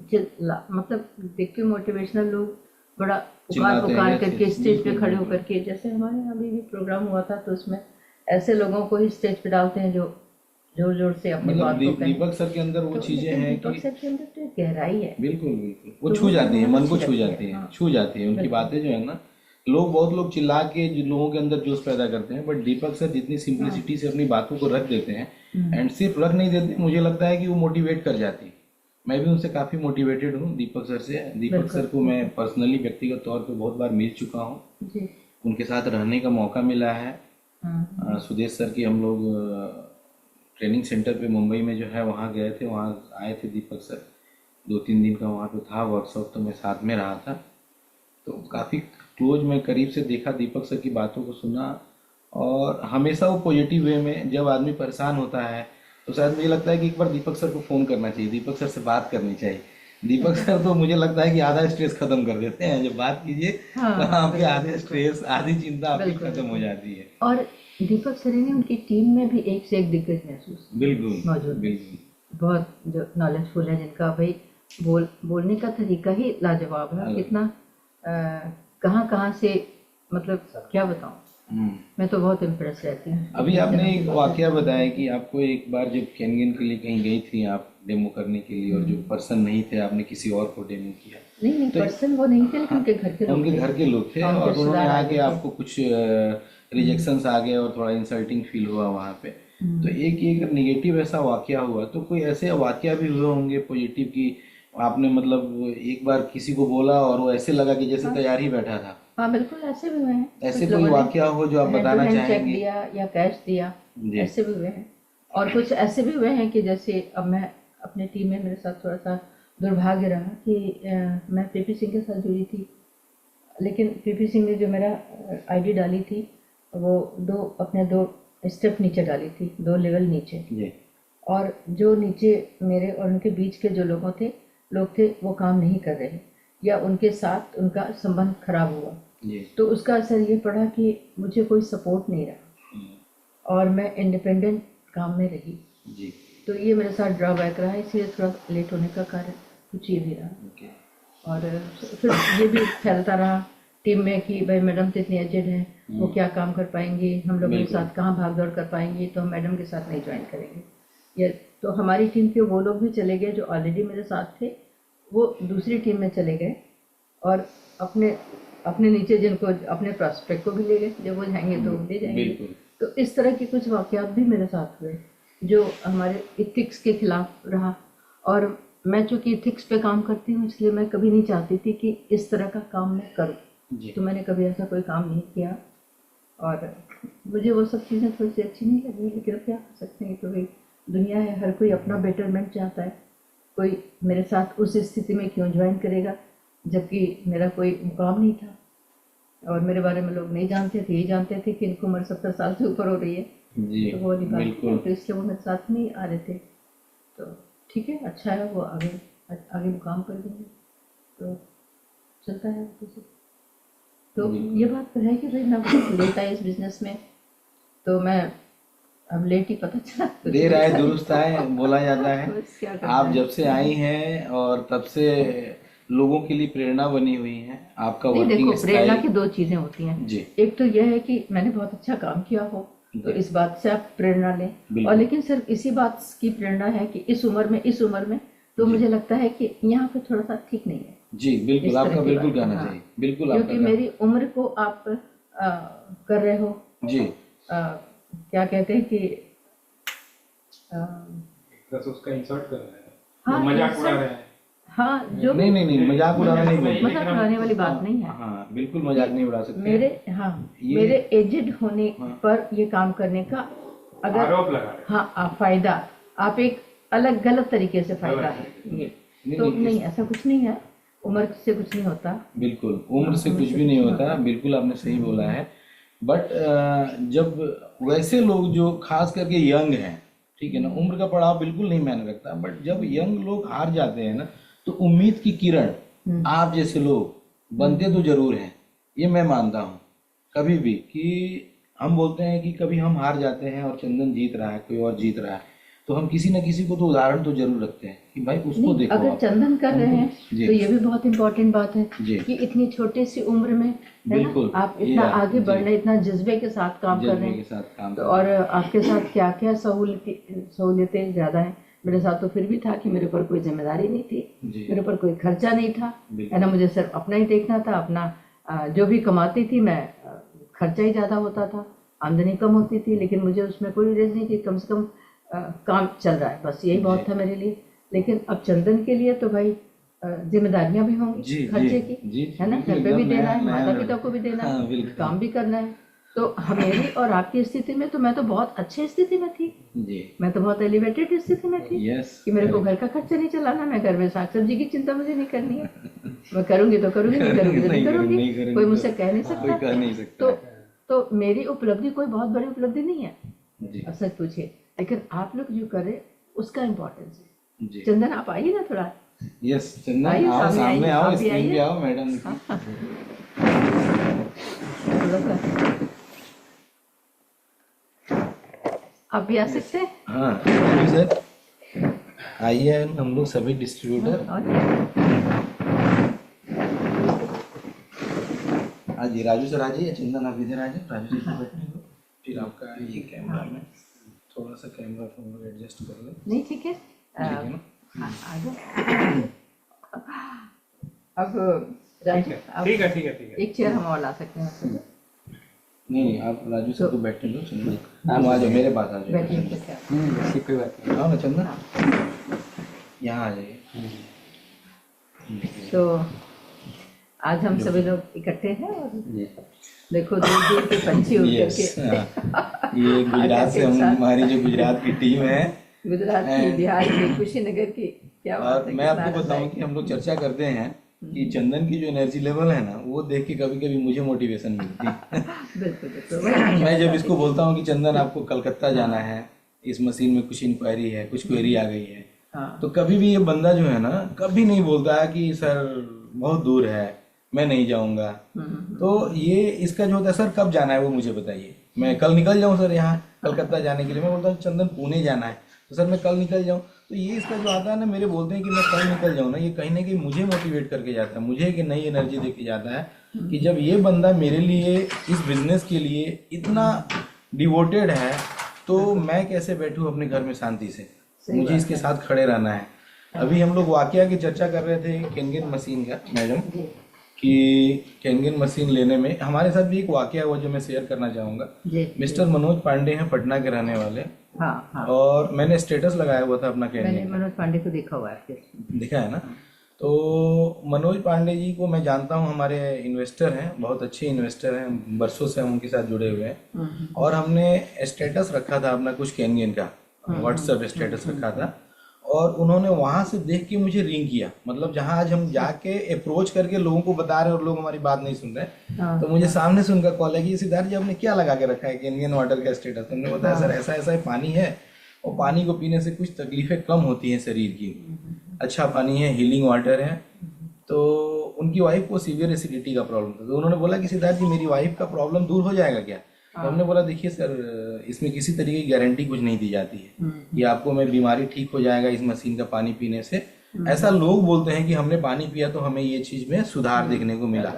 मतलब देख के मोटिवेशनल लोग बड़ा पुकार चिल्लाते हैं पुकार या करके स्टेज पे बिल्कुल खड़े बिल्कुल। होकर के, जैसे हमारे यहाँ अभी भी प्रोग्राम हुआ था, तो उसमें ऐसे लोगों को ही स्टेज पे डालते हैं जो जोर जोर से अपनी मतलब बात को कहें। दीपक सर के अंदर वो तो चीजें लेकिन हैं दीपक कि सर के अंदर तो एक गहराई है, बिल्कुल बिल्कुल वो तो छू वो जाती है, मन अच्छी को छू लगती जाती है। है, हाँ, छू जाती है उनकी बिल्कुल। बातें जो है ना। बहुत लोग चिल्ला के जो लोगों के अंदर जोश पैदा करते हैं, बट दीपक सर जितनी सिंप्लिसिटी से अपनी बातों को रख देते हैं, एंड सिर्फ रख नहीं देते, मुझे लगता है कि वो मोटिवेट कर जाती है। मैं भी उनसे काफ़ी मोटिवेटेड हूँ, दीपक सर से। दीपक बिल्कुल सर को मैं पर्सनली व्यक्तिगत तौर पे बहुत बार मिल चुका हूँ, जी। उनके साथ रहने का मौका मिला है। हाँ, सुदेश सर की हम लोग ट्रेनिंग सेंटर पे मुंबई में जो है वहाँ गए थे, वहाँ आए थे दीपक सर। 2-3 दिन का वहाँ पे था वर्कशॉप, तो मैं साथ में रहा था, तो काफ़ी क्लोज मैं करीब से देखा, दीपक सर की बातों को सुना। और हमेशा वो पॉजिटिव वे में, जब आदमी परेशान होता है तो शायद मुझे लगता है कि एक बार दीपक सर को फ़ोन करना चाहिए, दीपक सर से बात करनी चाहिए। दीपक सर तो मुझे लगता है कि आधा स्ट्रेस खत्म कर देते हैं, जब बात कीजिए तो हाँ, आपके बिल्कुल आधे बिल्कुल स्ट्रेस, आधी चिंता आपकी बिल्कुल खत्म हो बिल्कुल। जाती है। और दीपक सर ने उनकी टीम में भी एक से एक दिग्गज महसूस बिल्कुल मौजूद है, बिल्कुल। बहुत जो नॉलेजफुल है, जिनका भाई बोलने का तरीका ही लाजवाब है। कितना कहाँ कहाँ से, मतलब क्या बताऊँ, हम्म। मैं तो बहुत इम्प्रेस रहती हूँ। अभी आपने जहाँ की एक बातें वाकया सुनती बताया हूँ। कि आपको एक बार जब केनगन के लिए कहीं गई थी आप डेमो करने के लिए, और जो पर्सन नहीं थे, आपने किसी और को डेमो किया। नहीं नहीं, तो पर्सन वो नहीं थे, लेकिन हाँ, उनके घर के लोग उनके थे। घर के लोग थे, हाँ, उनके और उन्होंने रिश्तेदार आए आके हुए थे। आपको कुछ रिजेक्शंस आ गए और थोड़ा इंसल्टिंग फील हुआ वहाँ पे। तो एक एक निगेटिव ऐसा वाकया हुआ, तो कोई ऐसे वाकया भी हुए होंगे पॉजिटिव की आपने मतलब एक बार किसी को बोला और वो ऐसे लगा कि जैसे तैयार ही बैठा था, हाँ बिल्कुल, ऐसे भी हुए हैं। ऐसे कुछ कोई लोगों ने वाकया हो जो आप हैंड टू बताना हैंड चेक चाहेंगे? दिया या कैश दिया, जी ऐसे भी हुए हैं। और कुछ ऐसे भी हुए हैं कि जैसे अब मैं अपने टीम में, मेरे साथ थोड़ा सा दुर्भाग्य रहा कि मैं पीपी सिंह के साथ जुड़ी थी, लेकिन पीपी सिंह ने जो मेरा आईडी डाली थी, वो अपने दो स्टेप नीचे डाली थी, 2 लेवल नीचे। जी और जो नीचे मेरे और उनके बीच के जो लोग थे, वो काम नहीं कर रहे, या उनके साथ उनका संबंध खराब हुआ। जी तो उसका असर ये पड़ा कि मुझे कोई सपोर्ट नहीं रहा, और मैं इंडिपेंडेंट काम में रही। जी तो ये मेरे साथ ड्रॉबैक रहा, इसलिए थोड़ा लेट होने का कारण कुछ ये भी रहा। ओके और फिर ये भी फैलता रहा टीम में कि भाई मैडम तो इतनी एजेड हैं, वो क्या काम कर पाएंगी, हम लोगों के बिल्कुल। साथ कहाँ भाग दौड़ कर पाएंगी, तो हम मैडम के साथ नहीं ज्वाइन करेंगे। ये तो हमारी टीम के वो लोग भी चले गए जो ऑलरेडी मेरे साथ थे, वो दूसरी टीम में चले गए, और अपने अपने नीचे जिनको, अपने प्रॉस्पेक्ट को भी ले गए, जब वो जाएंगे तो ले जाएंगे। बिल्कुल तो इस तरह के कुछ वाकयात भी मेरे साथ हुए जो हमारे इथिक्स के खिलाफ रहा। और मैं चूँकि इथिक्स पे काम करती हूँ, इसलिए मैं कभी नहीं चाहती थी कि इस तरह का काम मैं करूँ, जी तो मैंने कभी ऐसा कोई काम नहीं किया। और मुझे वो सब चीज़ें थोड़ी सी अच्छी नहीं लगी, लेकिन अब क्या कर सकते हैं, तो भाई दुनिया है, हर कोई अपना बेटरमेंट चाहता है। कोई मेरे साथ उस स्थिति में क्यों ज्वाइन करेगा जबकि मेरा कोई मुकाम नहीं था, और मेरे बारे में लोग नहीं जानते थे, ये जानते थे कि इनको उम्र 70 साल से ऊपर हो रही है, जी तो वो वाली बात बिल्कुल। है, तो इसलिए वो मेरे साथ नहीं आ रहे थे। तो ठीक है, अच्छा है, वो आगे मुकाम कर देंगे, तो चलता है जैसे। तो ये बात तो है कि भाई मैं बहुत लेट आई इस बिजनेस में, तो मैं अब लेट ही पता चला। कुछ देर नहीं आए था। दुरुस्त आए बोला जाता है। बस क्या करना आप है। जब से आई हैं और तब से लोगों के लिए प्रेरणा बनी हुई हैं। आपका नहीं वर्किंग देखो, प्रेरणा स्टाइल। की दो चीजें होती हैं। जी एक तो यह है कि मैंने बहुत अच्छा काम किया हो, तो इस बात से आप प्रेरणा लें। बिल्कुल। और लेकिन सिर्फ इसी बात की प्रेरणा है कि इस उम्र में तो मुझे लगता है कि यहाँ पे थोड़ा सा ठीक नहीं है। जी बिल्कुल, इस तरह आपका की बिल्कुल बात, कहना हाँ। चाहिए, बिल्कुल आपका क्योंकि मेरी उम्र को आप कर रहे हो, जी क्या कहते हैं कि बस उसका इंसर्ट कर रहे हैं, हाँ, मजाक उड़ा रहे हैं। हाँ, जो नहीं नहीं नहीं, मजाक उड़ाना नहीं बोलते। मजाक उड़ाने वाली बात नहीं है। हाँ बिल्कुल, मजाक नहीं उड़ा सकते। मेरे एजेड होने पर ये काम करने का अगर आरोप लगा रहे हैं। हाँ फायदा, आप एक अलग गलत तरीके से फायदा है ये, तो नहीं, ऐसा कुछ नहीं है। उम्र से कुछ नहीं होता। बिल्कुल, उम्र से कुछ भी नहीं होता, बिल्कुल आपने सही बोला है। बट जब वैसे लोग जो खास करके यंग हैं, ठीक है ना, उम्र का पड़ाव बिल्कुल नहीं मायने रखता, बट जब यंग लोग हार जाते हैं ना, तो उम्मीद की किरण आप जैसे लोग बनते तो जरूर हैं, ये मैं मानता हूँ। कभी भी कि हम बोलते हैं कि कभी हम हार जाते हैं और चंदन जीत रहा है, कोई और जीत रहा है, तो हम किसी न किसी को तो उदाहरण तो जरूर रखते हैं कि भाई उसको नहीं, देखो अगर आप। चंदन कर रहे हैं जी। तो ये भी बहुत इम्पोर्टेंट बात है जी। कि इतनी छोटी सी उम्र में, है ना, बिल्कुल, आप ये इतना आप- आगे जी। बढ़ रहे, इतना जज्बे के साथ काम कर जज्बे रहे के हैं। साथ काम तो कर और आपके साथ क्या क्या सहूलियतें ज़्यादा हैं। मेरे साथ तो फिर भी था कि मेरे ऊपर कोई जिम्मेदारी नहीं थी, जी। मेरे ऊपर कोई खर्चा नहीं था, बिल्कुल। है ना, मुझे सिर्फ अपना ही देखना था। अपना जो भी कमाती थी मैं, खर्चा ही ज़्यादा होता था, आमदनी कम होती थी, लेकिन मुझे उसमें कोई रेज नहीं कि कम से कम काम चल रहा है, बस यही बहुत था मेरे लिए। लेकिन अब चंदन के लिए तो भाई जिम्मेदारियां भी होंगी जी, खर्चे जी, की, जी, है ना, बिल्कुल, घर पे भी एकदम देना नया- है, नया माता लड़का। पिता को भी देना हाँ, है, बिल्कुल। काम भी करना है। तो मेरी और आपकी स्थिति में तो मैं तो बहुत अच्छी स्थिति में थी, जी मैं तो बहुत एलिवेटेड स्थिति में थी यस, कि मेरे को घर का खर्चा नहीं चलाना, मैं घर में साग सब्जी की चिंता मुझे नहीं करनी है। मैं करूंगी तो करूंगी, नहीं करूंगी तो नहीं करूंगी, कोई मुझसे कह नहीं कोई सकता। कह नहीं सकता। तो मेरी उपलब्धि कोई बहुत बड़ी उपलब्धि नहीं है, जी अब सच पूछिए, लेकिन आप लोग जो कर रहे उसका इम्पोर्टेंस है। जी चंदन आप आइए ना थोड़ा, यस, चंदन आइए, आओ, सामने सामने आइए, आओ, आप भी स्क्रीन आइए। पे आओ मैडम। थोड़ा सा आप भी आ सकते हैं। हाँ जी सर, आइए, हम लोग सभी डिस्ट्रीब्यूटर और आज जी राजू सर आ जाइए, चंदन आप इधर आ जाइए, राजू जी इधर बैठने दो। फिर आपका ये कैमरा में थोड़ा सा कैमरा फोन एडजस्ट कर ले, नहीं, ठीक है, ठीक है ना। आ जाओ। अब राजू, आप ठीक है ठीक है ठीक है। एक चेयर हम और ला सकते हैं आपके लिए। नहीं आप राजू सर को बैठने दो, चंदन आप आ जाओ, मेरे पास आ जाओ। बैठिए, ठीक है। कोई बात नहीं। आओ ना चंदन, यहाँ आ जाइए। तो आज हम सभी लोग इकट्ठे हैं और देखो दूर दूर के पंछी उड़ यस, करके ये गुजरात से हमारी जो गुजरात की टीम है, गुजरात की, बिहार की, कुशीनगर की, क्या बात और है, मैं कितना आपको बताऊं आनंद कि हम लोग चर्चा करते हैं कि चंदन की जो एनर्जी लेवल है ना, वो देख के कभी कभी मुझे मोटिवेशन मिलती है। आएगा। बिल्कुल बिल्कुल, वही मैं जब इसको बोलता हूँ कि चंदन आपको कलकत्ता जाना है, इस मशीन में कुछ इंक्वायरी है, कुछ क्वेरी आ गई है, हाँ, तो कभी भी ये बंदा जो है ना, कभी नहीं बोलता है कि सर बहुत दूर है, मैं नहीं जाऊंगा। तो ये इसका जो होता है, सर कब जाना है वो मुझे बताइए, मैं कल निकल जाऊं सर यहाँ कलकत्ता जाने के लिए। मैं बोलता हूँ चंदन पुणे जाना है, तो सर मैं कल निकल जाऊं। तो ये इसका जो आता है ना, मेरे बोलते हैं कि मैं कल निकल जाऊं ना, ये कहीं ना कहीं मुझे मोटिवेट करके जाता है, मुझे एक नई एनर्जी दे के जाता है कि जब ये बंदा मेरे लिए, इस बिजनेस के लिए इतना डिवोटेड है, तो मैं कैसे बैठूं अपने घर में शांति से, मुझे इसके साथ खड़े रहना है। अभी हम लोग वाकया की चर्चा कर रहे थे केनगेन मशीन का, मैडम, जी कि केनगेन मशीन लेने में हमारे साथ भी एक वाकया हुआ जो मैं शेयर करना चाहूँगा। जी, मिस्टर मनोज पांडे हैं, पटना के रहने वाले, हाँ हाँ, और मैंने स्टेटस लगाया हुआ था अपना मैंने केनगेन, मनोज पांडे को देखा हुआ है आपके। दिखा है ना। तो मनोज पांडे जी को मैं जानता हूँ, हमारे इन्वेस्टर हैं, बहुत अच्छे इन्वेस्टर हैं, बरसों से हम उनके साथ जुड़े हुए हैं। और हमने स्टेटस रखा था अपना कुछ केनगेन का, व्हाट्सएप स्टेटस रखा था, और उन्होंने वहां से देख के मुझे रिंग किया। मतलब जहां आज हम जाके अप्रोच करके लोगों को बता रहे और लोग हमारी बात नहीं सुन रहे, हाँ, तो मुझे सामने से उनका कॉल है कि सिद्धार्थ जी आपने क्या लगा के रखा है केनगेन वाटर का स्टेटस। तो हमने बताया सर ऐसा ऐसा पानी है, और पानी को पीने से कुछ तकलीफें कम होती हैं शरीर की, अच्छा पानी है, हीलिंग वाटर है। तो उनकी वाइफ को सीवियर एसिडिटी का प्रॉब्लम था, तो उन्होंने बोला कि सिद्धार्थ जी मेरी वाइफ का प्रॉब्लम दूर हो जाएगा क्या। तो हमने बोला देखिए सर, इसमें किसी तरीके की गारंटी कुछ नहीं दी जाती है कि आपको मैं बीमारी ठीक हो जाएगा इस मशीन का पानी पीने से। ऐसा लोग बोलते हैं कि हमने पानी पिया तो हमें ये चीज में सुधार देखने को मिला,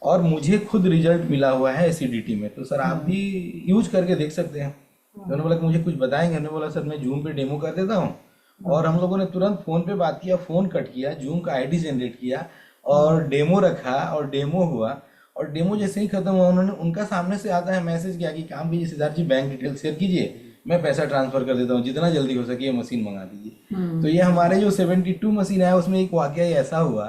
और मुझे खुद रिजल्ट मिला हुआ है एसिडिटी में। तो सर आप भी यूज करके देख सकते हैं। तो उन्होंने बोला कि मुझे कुछ बताएंगे। उन्होंने बोला सर मैं जूम पे डेमो कर देता हूँ, और हम लोगों ने तुरंत फोन पे बात किया, फोन कट किया, जूम का आईडी जनरेट किया और डेमो रखा, और डेमो हुआ। और डेमो जैसे ही खत्म हुआ, उन्होंने उनका सामने से आता है मैसेज किया कि काम कीजिए सिद्धार्थ जी, बैंक डिटेल शेयर कीजिए, मैं पैसा ट्रांसफर कर देता हूँ, जितना जल्दी हो सके ये मशीन मंगा दीजिए। तो ये हमारे जो 72 मशीन है उसमें एक वाकया ही ऐसा हुआ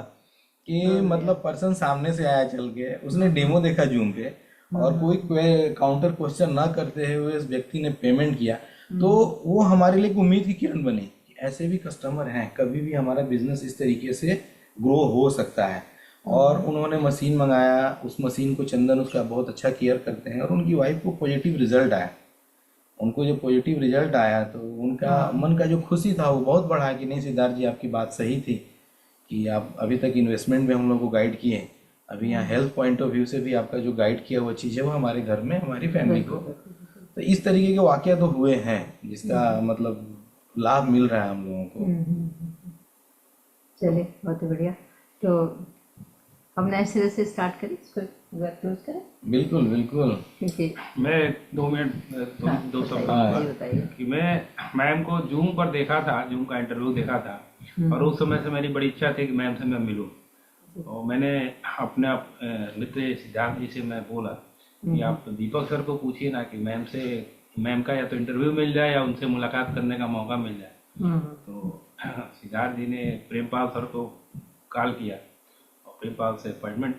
कि मतलब पर्सन सामने से आया चल के, उसने डेमो देखा जूम पे, और कोई काउंटर क्वेश्चन ना करते हुए उस व्यक्ति ने पेमेंट किया। तो वो हमारे लिए एक उम्मीद की किरण बनी कि ऐसे भी कस्टमर हैं, कभी भी हमारा बिजनेस इस तरीके से ग्रो हो सकता है। और उन्होंने मशीन मंगाया, उस मशीन को चंदन उसका बहुत अच्छा केयर करते हैं, और उनकी वाइफ को पॉजिटिव रिजल्ट आया। उनको जो पॉजिटिव रिजल्ट आया तो उनका मन का जो खुशी था वो बहुत बढ़ा कि नहीं सिद्धार्थ जी आपकी बात सही थी कि आप अभी तक इन्वेस्टमेंट में हम लोग को गाइड किए, अभी यहाँ हेल्थ पॉइंट ऑफ व्यू से भी आपका जो गाइड किया हुआ चीज़ है वो हमारे घर में हमारी फैमिली को। तो इस तरीके के वाकया तो हुए हैं जिसका मतलब लाभ मिल रहा है हम लोगों को। चलिए बहुत ही बढ़िया। तो हम नए सिरे से स्टार्ट करें, इसको क्लोज करें। बिल्कुल बिल्कुल। क्योंकि मैं 2 मिनट दो शब्द जी कहूंगा बताइए। कि मैं मैम को जूम पर देखा था, जूम का इंटरव्यू देखा था, और उस समय से मेरी बड़ी इच्छा थी कि मैम से मैं मिलूं। और मैंने अपने मित्र सिद्धार्थ जी से मैं बोला कि आप दीपक सर को पूछिए ना कि मैम का या तो इंटरव्यू मिल जाए या उनसे मुलाकात करने का मौका मिल जाए। तो सिद्धार्थ जी ने प्रेमपाल सर को कॉल किया और प्रेमपाल से अपॉइंटमेंट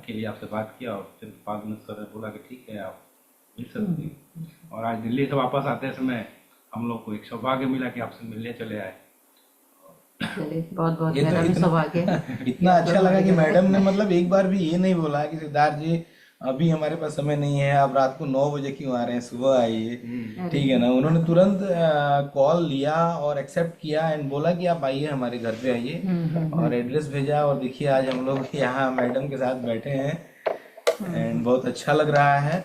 के लिए आपसे बात किया, और प्रेमपाल सर ने बोला कि ठीक है आप मिल सकती हैं। और आज दिल्ली से वापस आते समय हम लोग को एक सौभाग्य मिला कि आपसे मिलने चले आए। चलिए बहुत बहुत ये तो मेरा भी इतना सौभाग्य है। इतना अच्छा लगा कि मैडम ने मतलब एक बार भी ये नहीं बोला कि सिद्धार्थ जी अभी हमारे पास समय नहीं है, आप रात को 9 बजे क्यों आ रहे हैं, सुबह आइए, ठीक है ना। उन्होंने तुरंत कॉल लिया और एक्सेप्ट किया एंड बोला कि आप आइए हमारे घर पे आइए, और एड्रेस भेजा। और देखिए आज हम लोग यहाँ मैडम के साथ बैठे हैं एंड बहुत अच्छा लग रहा है।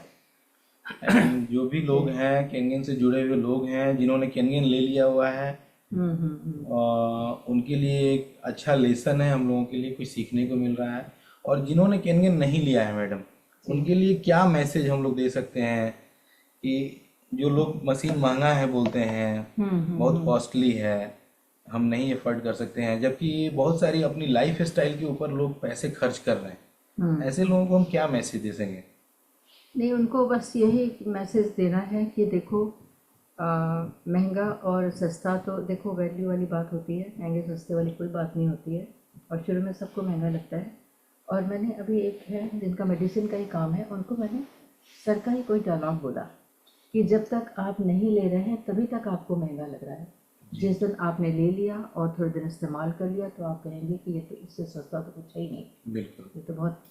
एंड जो भी लोग हैं केनगेन से जुड़े हुए लोग हैं जिन्होंने केनगेन ले लिया हुआ है, उनके लिए एक अच्छा लेसन है, हम लोगों के लिए कुछ सीखने को मिल रहा है। और जिन्होंने केनगेन नहीं लिया है मैडम, उनके लिए क्या मैसेज हम लोग दे सकते हैं कि जो लोग मशीन महंगा है बोलते हैं, बहुत कॉस्टली है, हम नहीं एफर्ड कर सकते हैं, जबकि बहुत सारी अपनी लाइफ स्टाइल के ऊपर लोग पैसे खर्च कर रहे हैं, ऐसे लोगों को हम क्या मैसेज दे सकेंगे? नहीं, उनको बस यही मैसेज देना है कि देखो महंगा और सस्ता तो देखो वैल्यू वाली बात होती है, महंगे सस्ते वाली कोई बात नहीं होती है, और शुरू में सबको महंगा लगता है। और मैंने अभी एक है जिनका मेडिसिन का ही काम है, उनको मैंने सर का ही कोई डायलॉग बोला कि जब तक आप नहीं ले रहे हैं तभी तक आपको महंगा लग रहा है, जिस दिन आपने ले लिया और थोड़े दिन इस्तेमाल कर लिया तो आप कहेंगे कि ये तो इससे सस्ता तो कुछ है ही नहीं। बिल्कुल। ये तो बहुत,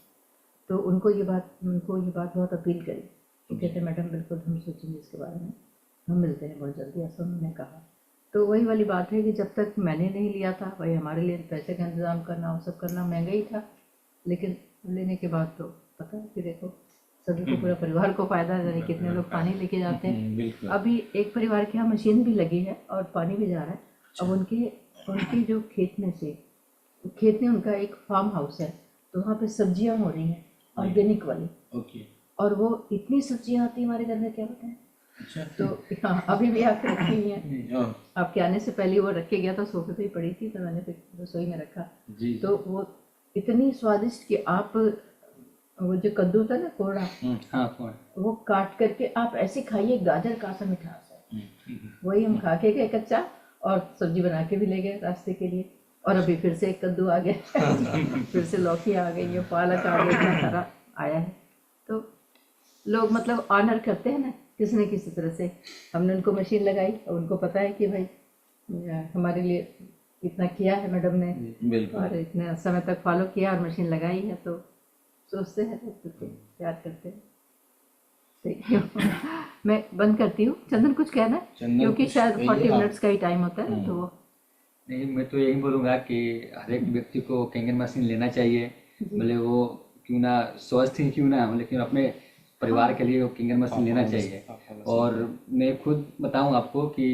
तो उनको ये बात बहुत अपील करी तो कहते मैडम बिल्कुल हम सोचेंगे इसके बारे में, हम मिलते हैं बहुत जल्दी, ऐसा उन्होंने कहा। तो वही वाली बात है कि जब तक मैंने नहीं लिया था भाई हमारे लिए पैसे का इंतज़ाम करना वो सब करना महंगा ही था, लेकिन लेने के बाद तो पता है कि देखो सभी को, पूरा परिवार को फ़ायदा है, कितने लोग पानी लेके जाते हैं। अभी एक परिवार के यहाँ मशीन भी लगी है और पानी भी जा रहा है। अब उनके जो खेत में उनका एक फार्म हाउस है, तो वहाँ पे सब्जियाँ हो रही हैं ऑर्गेनिक वाली। ओके। और वो इतनी सब्जियाँ आती है हमारे घर में, क्या बताएं। अच्छा। तो हाँ, अभी भी आके रखी हुई हैं। आपके आने से पहले वो रख के गया था, सोफे पे ही पड़ी थी, तो मैंने फिर रसोई में रखा जी। तो वो इतनी स्वादिष्ट कि आप वो जो कद्दू था ना कोड़ा, हाँ, वो काट करके आप ऐसे खाइए, गाजर का सा मिठास है। वही हम खा के गए कच्चा, और सब्जी बना के भी ले गए रास्ते के लिए, और अभी फिर से एक कद्दू आ गया फिर से लौकी आ गई है, पालक आ गई, इतना सारा आया है। तो लोग मतलब ऑनर करते हैं ना किसी न किसी तरह से। हमने उनको मशीन लगाई और उनको पता है कि भाई हमारे लिए इतना किया है मैडम ने, और इतना समय तक फॉलो किया और मशीन लगाई है, तो सोचते हैं तो प्यार करते हैं। मैं बंद करती हूँ। चंदन कुछ कहना है, क्योंकि शायद 40 मिनट्स का ही टाइम होता है, तो वो नहीं, मैं तो यही बोलूँगा कि हर एक व्यक्ति को केंगन मशीन लेना चाहिए, भले वो क्यों ना स्वस्थ ही क्यों ना, लेकिन अपने परिवार के लिए वो केंगन मशीन लेना चाहिए। और मैं खुद बताऊं आपको कि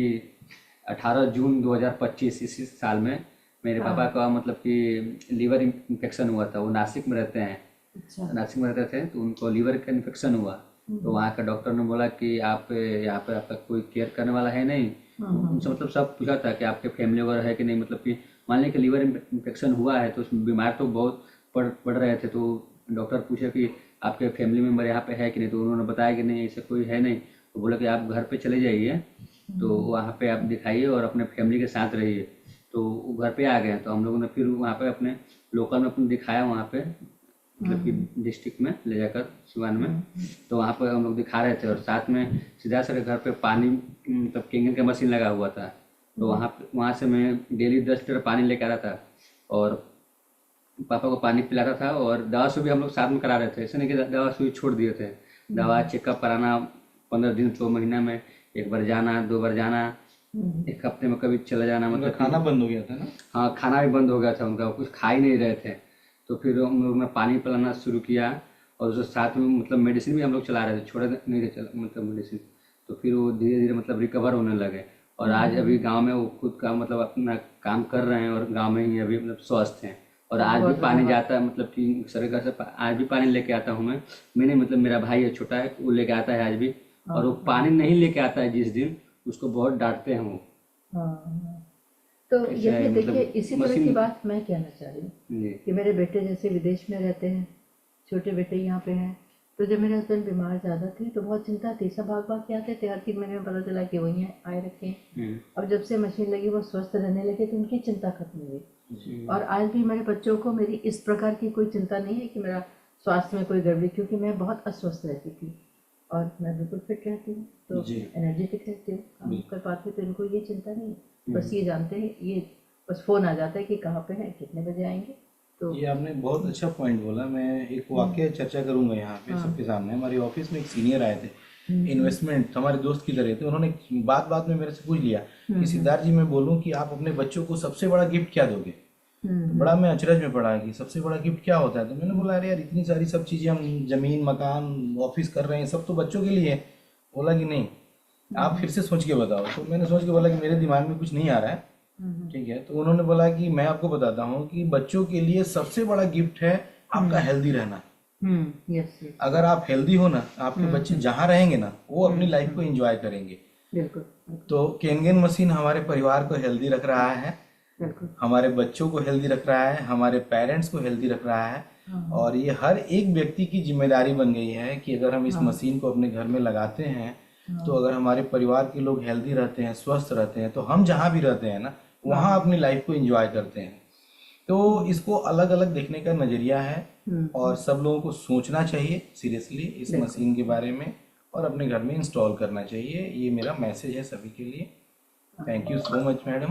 18 जून 2025 इसी साल में मेरे पापा का मतलब कि लीवर इन्फेक्शन हुआ था। वो नासिक में रहते हैं, अच्छा। नासिक में रहते थे, तो उनको लीवर का इन्फेक्शन हुआ। तो वहाँ का डॉक्टर ने बोला कि आप यहाँ पे आपका कोई केयर करने वाला है नहीं। उनसे मतलब सब पूछा था कि आपके फैमिली वगैरह है कि नहीं, मतलब कि मान लें कि लीवर इन्फेक्शन हुआ है तो उसमें बीमार तो बहुत पड़ रहे थे। तो डॉक्टर पूछे कि आपके फैमिली मेम्बर यहाँ पे है कि नहीं, तो उन्होंने बताया कि नहीं ऐसा कोई है नहीं। तो बोला कि आप घर पे चले जाइए, तो वहाँ पे आप दिखाइए और अपने फैमिली के साथ रहिए। तो वो घर पे आ गए। तो हम लोगों ने फिर वहाँ पे अपने लोकल में अपने दिखाया, वहाँ पे मतलब कि डिस्ट्रिक्ट में ले जाकर सिवान में। तो वहाँ पर हम लोग दिखा रहे थे और साथ में सीधा सर घर पे पानी मतलब केंगन का मशीन लगा हुआ था। तो वहाँ से मैं डेली 10 लीटर पानी लेकर आ रहा था और पापा को पानी पिलाता था। और दवा सुई भी हम लोग साथ में करा रहे थे, ऐसा नहीं कि दवा सुई छोड़ दिए थे। दवा चेकअप कराना 15 दिन 2 महीना में 1 बार जाना, 2 बार जाना, 1 हफ्ते में कभी चला जाना। उनका मतलब खाना बंद हो गया था ना? हाँ, खाना भी बंद हो गया था उनका, कुछ खा ही नहीं रहे थे। तो फिर हम लोग ने पानी पिलाना शुरू किया और उसके साथ में मतलब मेडिसिन भी हम लोग चला रहे थे, छोड़े नहीं थे मतलब मेडिसिन। तो फिर वो धीरे धीरे मतलब रिकवर होने लगे और आज अभी गांव में वो खुद का मतलब अपना काम कर रहे हैं और गांव में ही अभी मतलब स्वस्थ हैं। और आज भी पानी जाता है, मतलब कि सरकार से आज भी पानी लेके आता हूँ मैंने मतलब मेरा भाई है छोटा है, वो लेके आता है आज भी। और वो पानी नहीं लेके आता है जिस दिन, उसको बहुत डांटते हैं वो। तो ऐसा ये है, भी देखिए, मतलब इसी तरह की मशीन- बात मैं कहना चाह रही हूँ जी कि मेरे बेटे जैसे विदेश में रहते हैं, छोटे बेटे यहाँ पे हैं। तो जब मेरे हस्बैंड बीमार ज़्यादा थे तो बहुत चिंता थी, सब भाग भाग के आते थे, हर 3 महीने में पता चला कि वहीं आए रखे हैं। अब जब से मशीन लगी वो स्वस्थ रहने लगे तो उनकी चिंता खत्म हुई। और आज भी मेरे बच्चों को मेरी इस प्रकार की कोई चिंता नहीं है कि मेरा स्वास्थ्य में कोई गड़बड़ी, क्योंकि मैं बहुत अस्वस्थ रहती थी और मैं बिल्कुल फिट रहती हूँ, तो एनर्जेटिक रहती हूँ, काम कर पाती हूँ। तो इनको ये चिंता नहीं है, बस ये जानते हैं, ये बस फ़ोन आ जाता है कि कहाँ पे हैं, कितने बजे आएंगे। तो ये आपने बहुत अच्छा पॉइंट बोला। मैं एक वाकया चर्चा करूंगा यहाँ पे सबके सामने। हमारे ऑफिस में एक सीनियर आए थे, इन्वेस्टमेंट हमारे दोस्त की तरह थे। उन्होंने बात में मेरे से पूछ लिया कि सिद्धार्थ जी, मैं बोलूँ कि आप अपने बच्चों को सबसे बड़ा गिफ्ट क्या दोगे? तो बड़ा मैं अचरज में पड़ा कि सबसे बड़ा गिफ्ट क्या होता है। तो मैंने बोला अरे यार, इतनी सारी सब चीज़ें, हम जमीन मकान ऑफिस कर रहे हैं, सब तो बच्चों के लिए है। बोला कि नहीं, आप फिर से सोच के बताओ। तो मैंने सोच के बोला कि मेरे दिमाग में कुछ नहीं आ रहा है, ठीक है। तो उन्होंने बोला कि मैं आपको बताता हूँ कि बच्चों के लिए सबसे बड़ा गिफ्ट है आपका हेल्दी रहना। यस, अगर आप हेल्दी हो ना, आपके बच्चे जहाँ रहेंगे ना, वो अपनी लाइफ को एंजॉय करेंगे। बिल्कुल तो केनगेन मशीन हमारे परिवार को हेल्दी रख रहा है, बिल्कुल। हमारे बच्चों को हेल्दी रख रहा है, हमारे पेरेंट्स को हेल्दी रख रहा है। और ये हर एक व्यक्ति की जिम्मेदारी बन गई है कि अगर हम इस मशीन को अपने घर में लगाते हैं तो अगर हमारे परिवार के लोग हेल्दी रहते हैं, स्वस्थ रहते हैं, तो हम जहाँ भी रहते हैं ना, वहाँ अपनी लाइफ को एंजॉय करते हैं। तो इसको अलग अलग देखने का नजरिया है और सब लोगों को सोचना चाहिए सीरियसली इस मशीन के बारे में और अपने घर में इंस्टॉल करना चाहिए। ये मेरा मैसेज है सभी के लिए। Thank you so much madam.